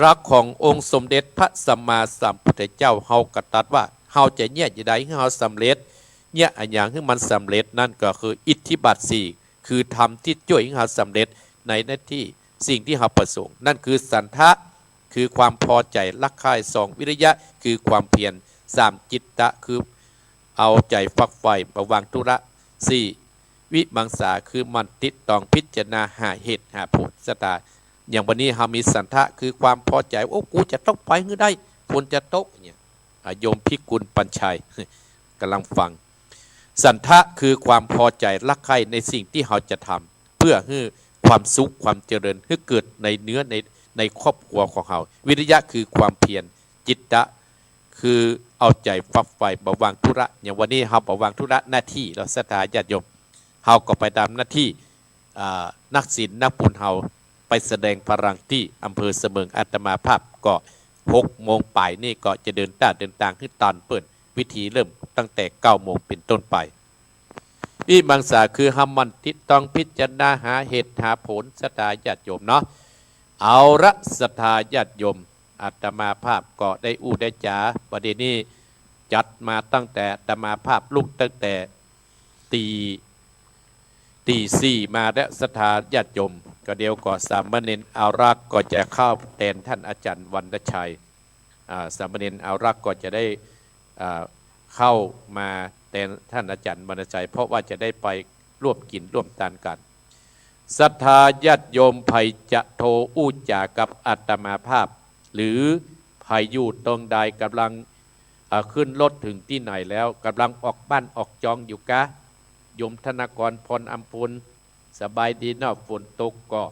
รักขององค์สมเด็จพระสัมมาสัมพุทธเจ้าเฮากตรัสว่าเฮาจะเนี่ยจะได้ให้เฮาสำเร็จเนี่ยอันอย่างที่มันสำเร็จนั่นก็คืออิทธิบาท4คือธรรมที่ช่วยให้เฮาสำเร็จในหน้าที่สิ่งที่เฮาประสงค์นั่นคือสันทะคือความพอใจรักใคร่2วิริยะคือความเพียร3จิตตะคือเอาใจฝักใฝ่ระวังธุระ4วิมังสาคือมันติดตองพิจารณาหาเหตุหาผลสตาอย่างวันนี้เฮามีสันทะคือความพอใจโอ้กูจะต้องไปให้ได้คนจะตกเนี่ยโยมพิกุลปัญชัยกำลังฟังสันทะคือความพอใจรักใคร่ในสิ่งที่เฮาจะทำเพื่อให้ความสุขความเจริญให้เกิดในเนื้อในครอบครัวของเฮาวิริยะคือความเพียรจิตตะคือเอาใจฝักใฝ่บวางธุระอย่างวันนี้เฮาบวางธุระหน้าที่เราศรัทธาญาติโยมเฮาก็ไปตามหน้าที่นักศิลป์นักบุญเฮาไปแสดงพลังที่อำเภอเสมิงอาตมาภาพก็6 โมงป่ายนี่ก็จะเดินทางขึ้นตอนเปิดวิธีเริ่มตั้งแต่9 โมงเป็นต้นไปวิมังสาคือหมันติดต้องพิจารณาหาเหตุหาผลศรัทธาญาติโยมเนาะ เอาละศรัทธาญาติโยมอาตมาภาพก็ได้อู้ได้จ๋าประเด็นนี้จัดมาตั้งแต่อาตมาภาพลุกตั้งแต่ตีสี่มาและศรัทธาญาติโยมก็เดียวก่อสามเณรเอารักก็จะเข้าแทนท่านอาจารย์วรรณชัยสามเณรเอารักก็จะได้เข้ามาแทนท่านอาจารย์วรรณชัยเพราะว่าจะได้ไปร่วมกินร่วมทานกันศรัทธาญาติโยมภัยจะโทรอู้จากับอาตมาภาพหรือภัยอยู่ตรงใดกำลังขึ้นรถถึงที่ไหนแล้วกำลังออกบ้านออกจองอยู่กะโยมธนากรพรอัมพุนสบายดีนอกฝนตกก็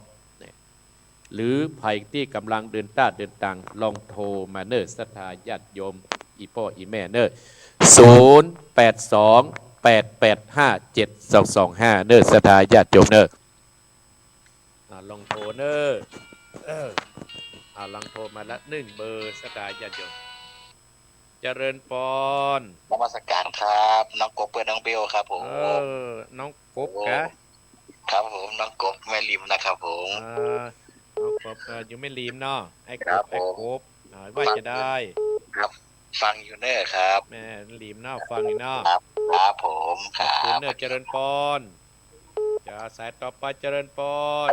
หรือภัยที่กำลังเดินต้าเดินต่างลองโทรมาเนอศรัทธาญาติโยมอีพ่ออีแม่เนอ0828857225เนอศรัทธาญาติโยมเนอลองโทรเนอลองโทรมาละ1 เบอร์ศรัทธาญาติโยมเจริญปอนนมัสการครับน้องกบเปิดน้องเบลครับผมน้องกบกะครับผมน้องกบแม่ริมนะครับผมน้องกบอยู่ไม่ริมเนาะไอ้กบว่าจะได้ครับฟังอยู่เนอครับแม่ริมเนาะฟังอยู่เนาะครับผมครับคุณเนอเจริญปอนจะสายต่อไปเจริญปอน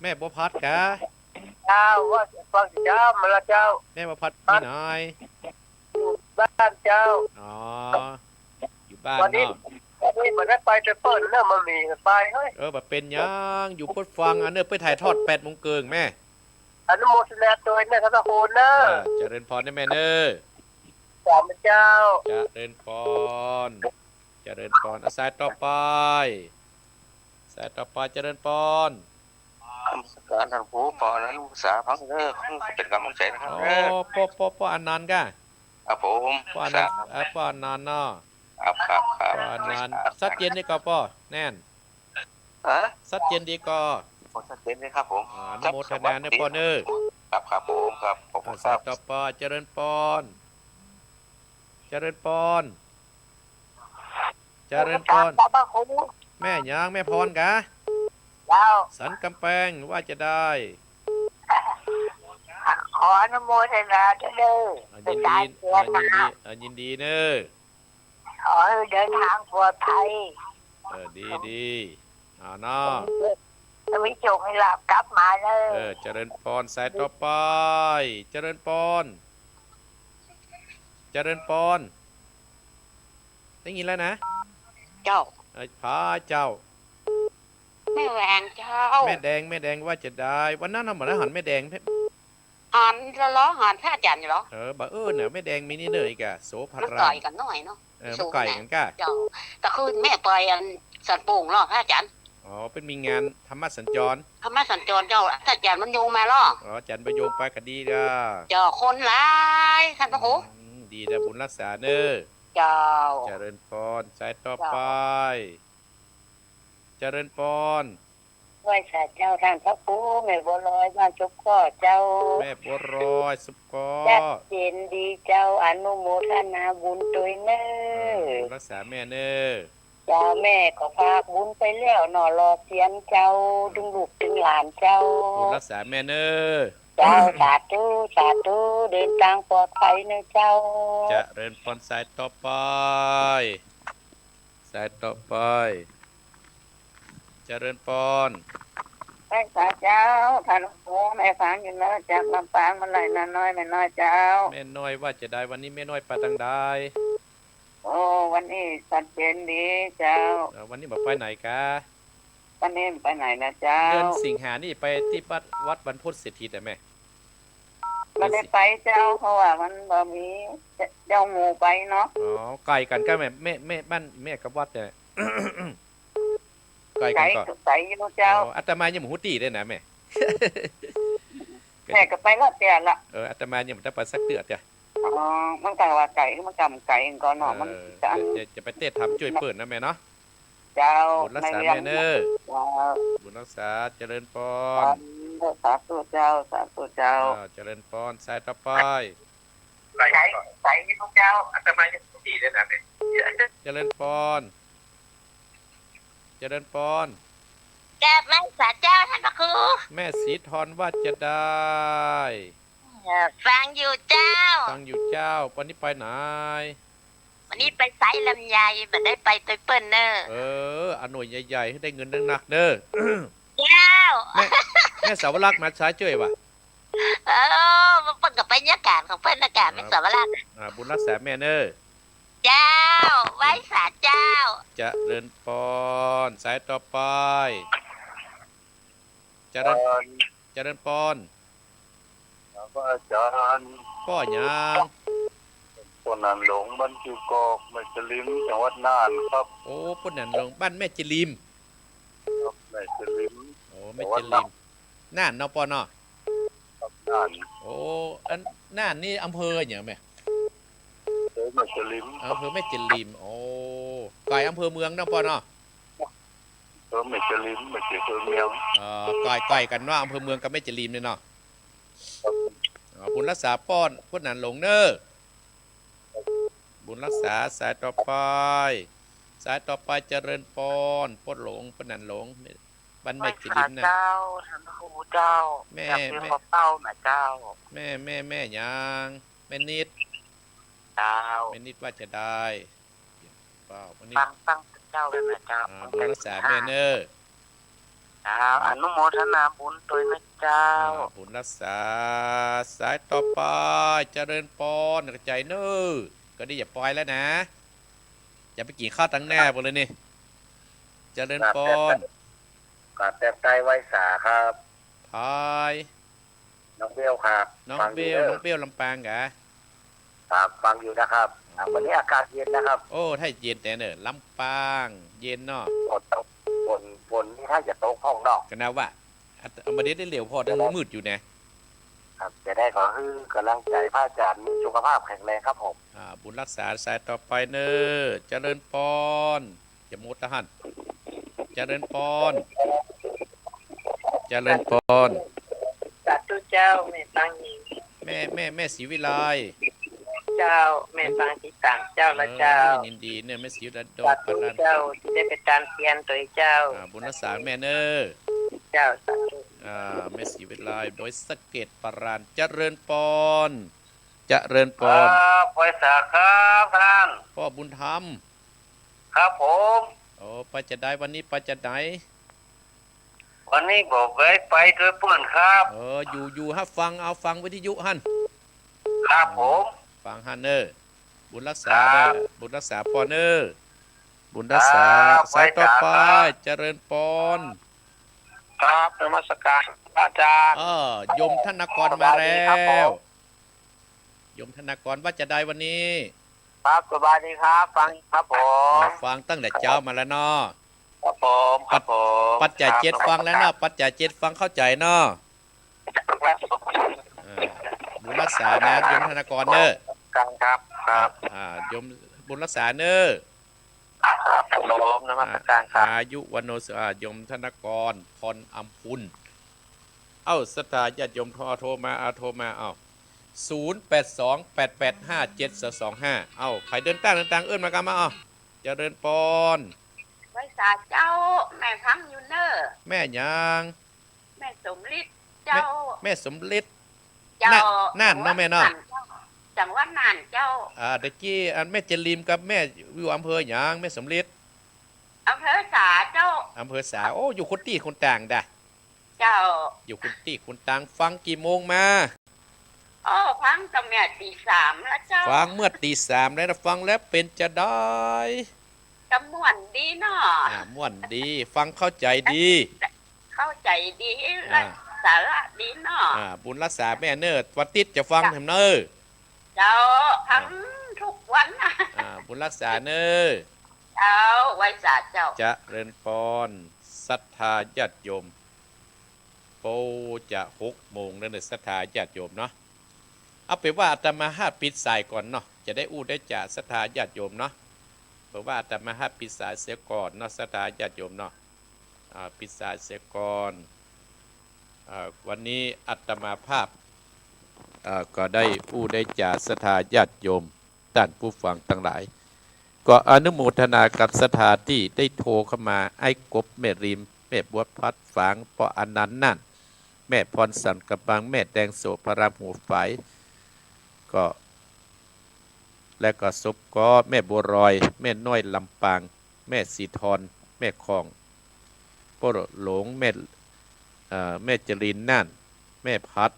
แม่บัวพัดกะเจ้าว่าฟังเจ้ามาละเจ้าแม่บัวพัดที่ไหนอยู่บ้านเจ้าอ๋ออยู่บ้านเนาะวันนี้มันได้ไปจะเปิดเรื่องมันมีไปเฮ้ยแบบเป็นยังอยู่พดฟังอันเนอไปถ่ายทอด8 โมงเกิงแม่อนุโมทนาตัวเนี่ยท่านโคนเนอเจริญพรได้แม่เนอสามเจ้าเจริญพรเจริญพรสายต่อไปเจริญพรการท่านผู้ปอนั้นลูกสาวพังเลิกเป็นกำลังใจนะครับพ่ออันนันต์กะครับผมพ่ออันนันต์เนาะครับพ่ออันนันต์สัดเย็นดีก็พ่อแน่นสัดเย็นดีก็สัดเย็นดีครับผมอนุโมทนาเนพ่อเนอครับผมครับผมทราบต่อไปเจริญพรแม่ยังแม่พรกะสันกำแพงว่าจะได้ขออนุโมทนาเด้อยินดีเนอขอให้เดินทางปลอดภัยดีเนาะจะมีโชคให้ลาบกลับมาเลยเจริญพรสายต่อไปเจริญพรได้ยินแล้วนะเจ้าพาเจ้าแม่แหวงเจ้าแม่แดงว่าจะได้วันนั้นเหมือนหันแม่แดงหันแล้วล้อหันแพทย์จันอยู่หรอเนี่ยแม่แดงมีนี่เลยกะโสภาราไก่กันหน่อยเนาะไก่กันกะเจ้าแต่คือแม่ไปสันปุ่งหรอแพทย์จันเป็นมีงานธรรมะสัญจรเจ้าแพทย์จันมันโยงมาหรอจันไปโยงไปก็ดีด้เจ้าคนร้ายท่านพระครูดีแต่บุญรักษาเนอเจ้าเจริญพรสายต่อไปเจริญพรไหว้สัตว์เจ้าท่านพระครูแม่บัวลอยบ้านจุกข้อเจ้าแม่บัวลอยสุกข้อจัดเจนดีเจ้าอนุโมทนาบุญตัวเนอรักษาแม่เนอเจ้าแม่ก็พาบุญไปแล้วหน่อรอเสียนเจ้าดึงลูกดึงหลานเจ้ารักษาแม่เนอเจ้าสาธุเดินทางปลอดภัยเนอเจ้าจะเดินพรสายต่อไปเจริญพรแม่สาเจ้าท่านโอ้แม่ฟังอยู่แล้วจากลำปางมาไหลน้อยแม่น้อยเจ้าแม่น้อยว่าจะได้วันนี้แม่น้อยไปทางใดโอ้วันนี้สัดเจนดีเจ้าวันนี้บอกไปไหนกะวันนี้ไปไหนนะเจ้าเดือนสิงหานี่ไปที่วัดบรรพตเศรษฐีแต่แม่ไม่ได้ไปเจ้าเพราะว่ามันบ่มีเจ้าหมูไปเนาะไกลกันก็แม่บ้านแม่กับวัดเนี่ยไกลกันก่อนไกลอยู่เจ้าอาตมายังหมูตีได้นะแม่ก็ไปละเตี้ยละอาตมายังมันจะไปสักเดือดจ้ะมันไก่ว่าไก่มันกำไก่ก่อนเนาะมันจะไปเตะทำช่วยเปิดนะแม่เนาะเจ้าบุญรักษาแม่เนอบุญรักษาเจริญพรสาธุเจ้าเจริญพรสายต่อไปไก่ที่ทุกเจ้าอาตมาจะตีได้นะเจริญพร กราบไหว้ศาลเจ้าท่านพระครู แม่สีทรว่าจะได้ ฟังอยู่เจ้า ฟังอยู่เจ้าวันนี้ไปไหน วันนี้ไปไซส์ลำไยมันได้ไปตัวเปิ้ลเนอร์ อันหน่วยใหญ่ๆให้ได้เงินหนักๆเด้อ เจ้า แม่สาวรักษ์มาใช้เจ้ยวะ มันเปิ้ลกับไปยากาศของเปิ้ลอากาศเป็นสวรรค์ บุญรักษาแม่เนอ เจ้า ไหว้ศาลเจ้า จะเริญปอนสายต่อไปจะเริญปอน พระอาจารย์ ป้อหยัง คนนั้นหลงบ้านจิวกอกแม่จลิมจังหวัดน่านครับ โอ้ปุ่นนั่นลงบ้านแม่จิลิม ครับแม่จลิม โอ้แม่จิลิมน่านเนาะปอเนาะ ครับน่าน โอ้อันน่านนี่อำเภออย่างแม่ แม่จลิม อำเภอแม่จิลิมโอ้ไกลอำเภอเมืองเนาะปอเนาะ แม่จลิมแม่เจ้าเมียง ไกลกันเนาะอำเภอเมืองกับแม่จิลิมเนี่ยเนาะบุญรักษาป้อนพุ่นนั่นหลงเนอบุญรักษาสายต่อไปสายต่อไปเจริญปอนพุ่นหลงพุ่นนั่นหลงบ้านแม่จิลิมนะ เจ้าท่านพระครูเจ้า แม่ อยากเรียนขอเป้าหน่อยเจ้า แม่ยังแม่นิด เจ้า แม่นิดว่าจะได้เปล่าวันนี้ ฟังเจ้าเลยนะเจ้า บุญรักษาแม่เนอ เจ้าอนุโมทนาบุญตัวนะเจ้า บุญรักษาสายต่อไปเจริญปอนกระจายเนอก็ได้อย่าปล่อยแล้วนะอย่าไปกินข้าวตั้งแน่หมดเลยนี่เจริญปอน กาดแต่ใต้ไว้สาครับ พาย น้องเบลครับ น้อง ฟั เบ ยู่ ล ด้ น้องเบลลำปางกะ ครับฟังอยู่นะครับวันนี้อากาศเย็นนะครับ โอ้ถ้าเย็นแต่เนอะลำปางเย็นเนาะ ฝนนี่ถ้าจะตกห้องนอก กันนะว่าเอามาได้เร็วพอได้มืดอยู่นะครับ จะได้ขอให้กำลังใจพระอาจารย์มีสุขภาพแข็งแรงครับผม บุญรักษาสายต่อไปเนอเจริญปอนอย่ามุดทหารเจริญปอนเจริญปอน สาธุเจ้าแม่ฟังยิง แม่ศรีวิไล เจ้าแม่ฟังที่ต่างเจ้าละเจ้า ยินดีเนี่ยแม่ศรีวิไลโด สา ด ธุ ปรัน เจ้าที่ได้ไปตามเทียนตัวเจ้า บุญรักษาแม่เนอ เจ้าสาธุ แม่ศรีวิไลโดยสะเก็ดปรันเจริญปอนเจริญปอน ไว้สาครับท่าน พ่อบุญธรรม ครับผม โอ้ไปจะได้วันนี้ไปจะไหน วันนี้บอกไว้ไปด้วยเพื่อนครับ อยู่ฮะฟังเอาฟังวิทยุฮัน ครับผม ฟังฮันเนอร์บุญรักษา ค เน รั อบ บุญรักษาปอนเนอร์บุญรักษา ครับ สายต่อไป ไว้ครับ เจริญปอน ครับนมัสการอาจารย์ ยมธนกรมาแล้ ครับผ ว ม ยมธนกรว่าจะได้วันนี้ ครับสบายดีครับ ฟังครับผม ฟังตั้งแต่เช้ามาแล้วเนาะ ครับผมครับผม ปัจจัยเจ็ดฟังแล้วเนาะปัจจัยเจ็ดฟังเข้าใจเนาะบุญรักษานะยมธนกรเนอ ครับครับ ยมบุญรักษาเนอ ครับผมนมัสการครับ อายุวันโนสยมธนกรพรอัมพุนสถาญาติโยมโทรมาโทรมา0828857225ใครเดินตั้งเอื้อนมากันมาเจริญปอน ไว้ศาลเจ้าแม่ฟังอยู่เนอ แม่ยัง แม่สมฤทธิ์เจ้า แม่สมฤทธิ์ เจ้า น่านเนาะแม่เนาะ จังหวัดน่านเจ้า เด็กกี้แม่เจริมกับแม่อยู่อำเภอหยางแม่สมฤทธิ์ อำเภอสาเจ้า อำเภอสาอยู่คนตีคนต่างด่ะ เจ้า อยู่คนตีคนต่างฟังกี่โมงมา ฟังตั้งแต่ตี 3แล้วเจ้า ฟังเมื่อตีสามแล้วนะฟังแล้วเป็นจะได้ จำนวนดีเนาะ ม่วนดี ฟังเข้าใจดี เข้าใจดีและสาระดีเนาะ บุญรักษาแม่เนอร์วัดติดจะฟังทำเนอร์ เจ้าทั้งทุกวันนะ บุญรักษาเนอร์ เจ้าไว้ศาลเจ้า จะเริญปอนศรัทธาญาติโยมโปจะ6 โมงนั่นเลยศรัทธาญาติโยมเนาะเอาเป็นว่าอาตมาปิดสายก่อนเนาะจะได้อู้ได้จ่าศรัทธาญาติโยมเนาะเพราะว่าอาตมาปิดสายเสียก่อนเนาะศรัทธาญาติโยมเนาะปิดสายเสียก่อนวันนี้อาตมาภาพก็ได้อู้ได้จ่าศรัทธาญาติโยมท่านผู้ฟังทั้งหลายก็อนุโมทนากับศรัทธาที่ได้โทรเข้ามาไอ้กบแม่ริม แม่บัวพัดฝางปออนันต์นั่นแม่พรสันกระบังแม่แดงโสพรามหูฝายก็และก็ศพก็แม่บัวรอยแม่น้อยลำปางแม่สีทรแม่คองโปรหลงแม่จรินน่านแม่พัด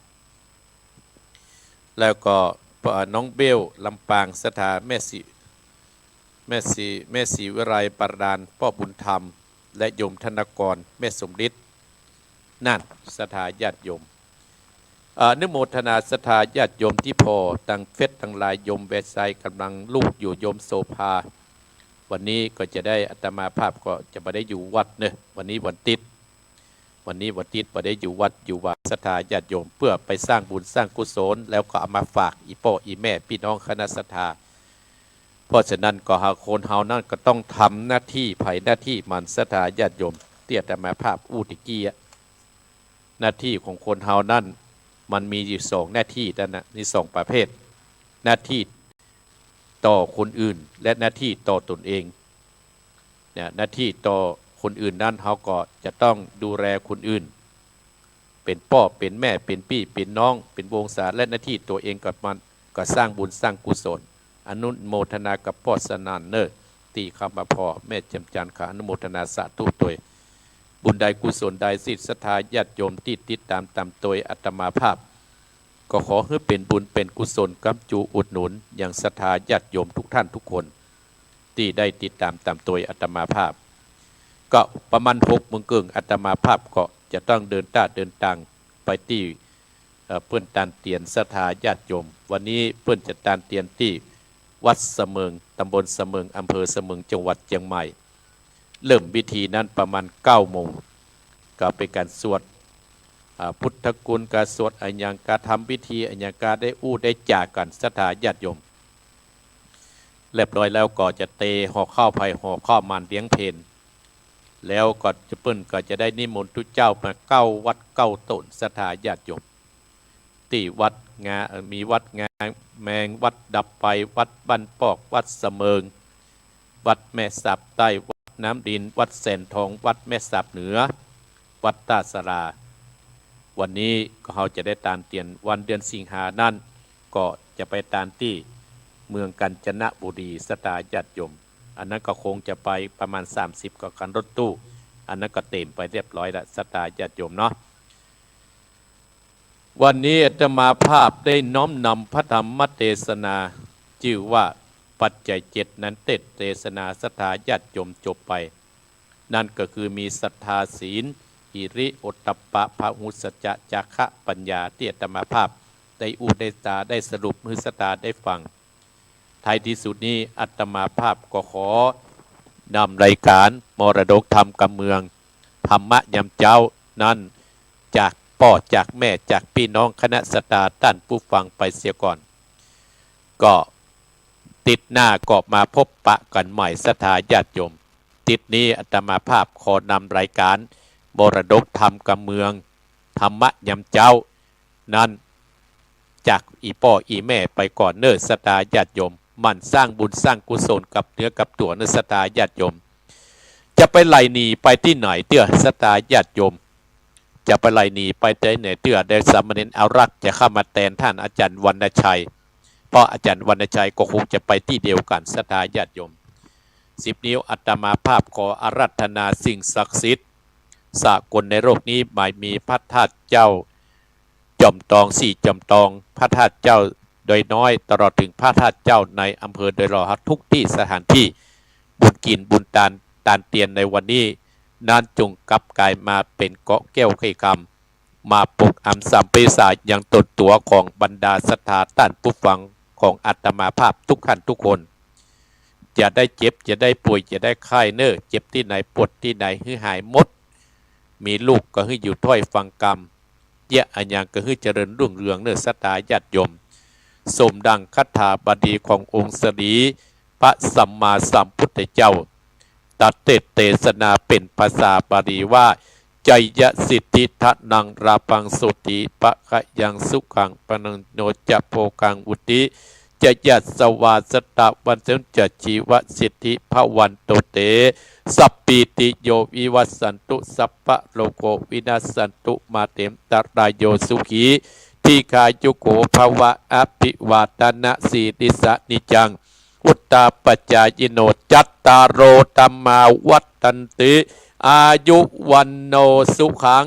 แล้วก็น้องเบลลำปางสถาแม่สีวิไรปรดานพ่อบุญธรรมและโยมธนกรแม่สมฤทธิ์นั่นสถาญาติโยมนึกโมทนาสถาญาติโยมที่พอตั้งเฟซตั้งลายโยมเวสไซกำลังลูกอยู่โยมโสภาวันนี้ก็จะได้อาตมาภาพก็จะไม่ได้อยู่วัดเนอะวันนี้วันติดไม่ได้อยู่วัดอยู่ว่าสถาญาติโยมเพื่อไปสร้างบุญสร้างกุศลแล้วก็เอามาฝากอีพ่ออีแม่พี่น้องคณะศรัทธาเพราะฉะนั้นก็หาคนเฮานั่นก็ต้องทำหน้าที่ไผ่หน้าที่มันสถาญาติโยมเตี้ยแต่มาภาพอูติกี้หน้าที่ของคนเฮานั่นมันมีอยู่สองหน้าที่นั่นนะมีสองประเภทหน้าที่ต่อคนอื่นและหน้าที่ต่อตนเองเนี่ยหน้าที่ต่อคนอื่นนั่นเขาก็จะต้องดูแลคนอื่นเป็นพ่อเป็นแม่เป็นพี่เป็นน้องเป็นวงศาและหน้าที่ตัวเองกับมันก็สร้างบุญสร้างกุศลอนุโมทนากับพ่อสนานเนอร์ตีคำมาพ่อแม่จำจันขาอนุโมทนาสาธุตัวบุญใดกุศลใดสิทธิศรัทธาญาติโยมที่ติดตามตัวอาตมาภาพก็ขอให้เป็นบุญเป็นกุศลกำจูอุดหนุนอย่างศรัทธาญาติโยมทุกท่านทุกคนที่ได้ติดตามตัวอาตมาภาพก็ประมาณ6 โมงครึ่งอาตมาภาพก็จะต้องเดินตังไปที่เพื่อนตานเตียนศรัทธาญาติโยมวันนี้เพื่อนจะตานเตียนที่วัดเสมิงตำบลเสมิงอำเภอเสมิงจังหวัดเชียงใหม่เริ่มพิธีนั้นประมาณ9 โมงก็เป็นการสวดพุทธคุณการสวดอัญญาการทำพิธีอัญญาการได้ได้จากกันศรัทธาญาติโยมเรียบร้อยแล้วก็จะเตห่อข้าวไผ่ห่อข้าวมันเลี้ยงเพลแล้วก็จะเปิ้นก็จะได้นิมนต์ทุกเจ้ามา9 วัด9 ตนศรัทธาญาติโยมที่วัดมีวัดงาแมงวัดดับไฟวัดบ้านปอกวัดเสมิงวัดแม่สับใต้วัดน้ำดินวัดแสนทองวัดแม่สับเหนือวัดตาสราวันนี้เขาจะได้ตานเตียนวันเดือนสิงหานั่นก็จะไปตานที่เมืองกาญจนบุรีศรัทธาญาติโยมอันนั้นก็คงจะไปประมาณ30กับการรถตู้อันนั้นก็เต็มไปเรียบร้อยแล้วศรัทธาญาติโยมเนาะวันนี้อาตมาภาพได้น้อมนำพระธรรมเทศนาชื่อว่าปัจจัย7นั้นเทศนาศรัทธาญาติโยมจบไปนั่นก็คือมีศรัทธาศีลหิริโอตตัปปะพหุสัจจะจาคะปัญญาที่อาตมาภาพได้ได้ตาได้สรุปมือศรัทธาได้ฟังท้ายที่สุดนี้อาตมาภาพก็ขอนำรายการมรดกธรรมกับเมืองธรรมะยำเจ้านั้นจากพ่อจากแม่จากพี่น้องคณะศรัทธาท่านผู้ฟังไปเสียก่อนก็ติดหน้าก็มาพบปะกันใหม่ศรัทธาญาติโยมติดนี้อาตมาภาพขอนำรายการมรดกธรรมกับเมืองธรรมะยำเจ้านั้นจากอีพ่ออีแม่ไปก่อนเนิ่นศรัทธาญาติโยมมันสร้างบุญสร้างกุศลกับเนื้อกับตัวเนื้อศรัทธาญาติโยมจะไปไล่หนีไปที่ไหนเตื้อศรัทธาญาติโยมจะไปไล่หนีไปที่ไหนเตื้อได้สามเณรเอารักจะเข้ามาแทนท่านอาจารย์วรรณชัยเพราะอาจารย์วรรณชัยก็คงจะไปที่เดียวกันศรัทธาญาติโยม10 นิ้วอาตมาภาพขออาราธนาสิ่งศักดิ์สิทธิ์สากลในโลกนี้หมายมีพระธาตุเจ้าจอมทอง4 จอมทองพระธาตุเจ้าโดยน้อยตลอดถึงพระธาตุเจ้าในอำเภอโดยรอบทุกที่สถานที่บุญกินบุญตานเตียนในวันนี้นานจงกลับกลายมาเป็นเกาะแก้วไข่คำมาปลุกอำสัมปิสาอย่างตนตัวของบรรดาศรัทธาท่านผู้ฟังของอาตมาภาพทุกท่านทุกคนจะได้เจ็บจะได้ป่วยจะได้ไข้เน้อเจ็บที่ไหนปวดที่ไหนให้หายหมดมีลูกก็ให้อยู่ถ้อยฟังกรรมเยอะอันยังก็ให้เจริญรุ่งเรืองเน้อศรัทธาญาติโยมสมดังคาถาบดีขององค์สรีพระสัมมาสัมพุทธเจ้าตัดเทศนาเป็นภาษาบาลีว่าใจยสิทธิทะนังราปังสุติปะขะยังสุขังปนังโนจะโพกังอุติ จะยัสสวาสตะวันเสนจะชีวสิทธิภวันโตเตสัพปิติโยวิวัสสันตุสัพพะโลโกวินัสสันตุมาเตมตรายโยสุขีทีคายุโกภวะอภิวาตนะสีติสนิจังอุตตาปัจจายโนจัตตารโอธัมมาวัฏตันติอายุวันโนสุขัง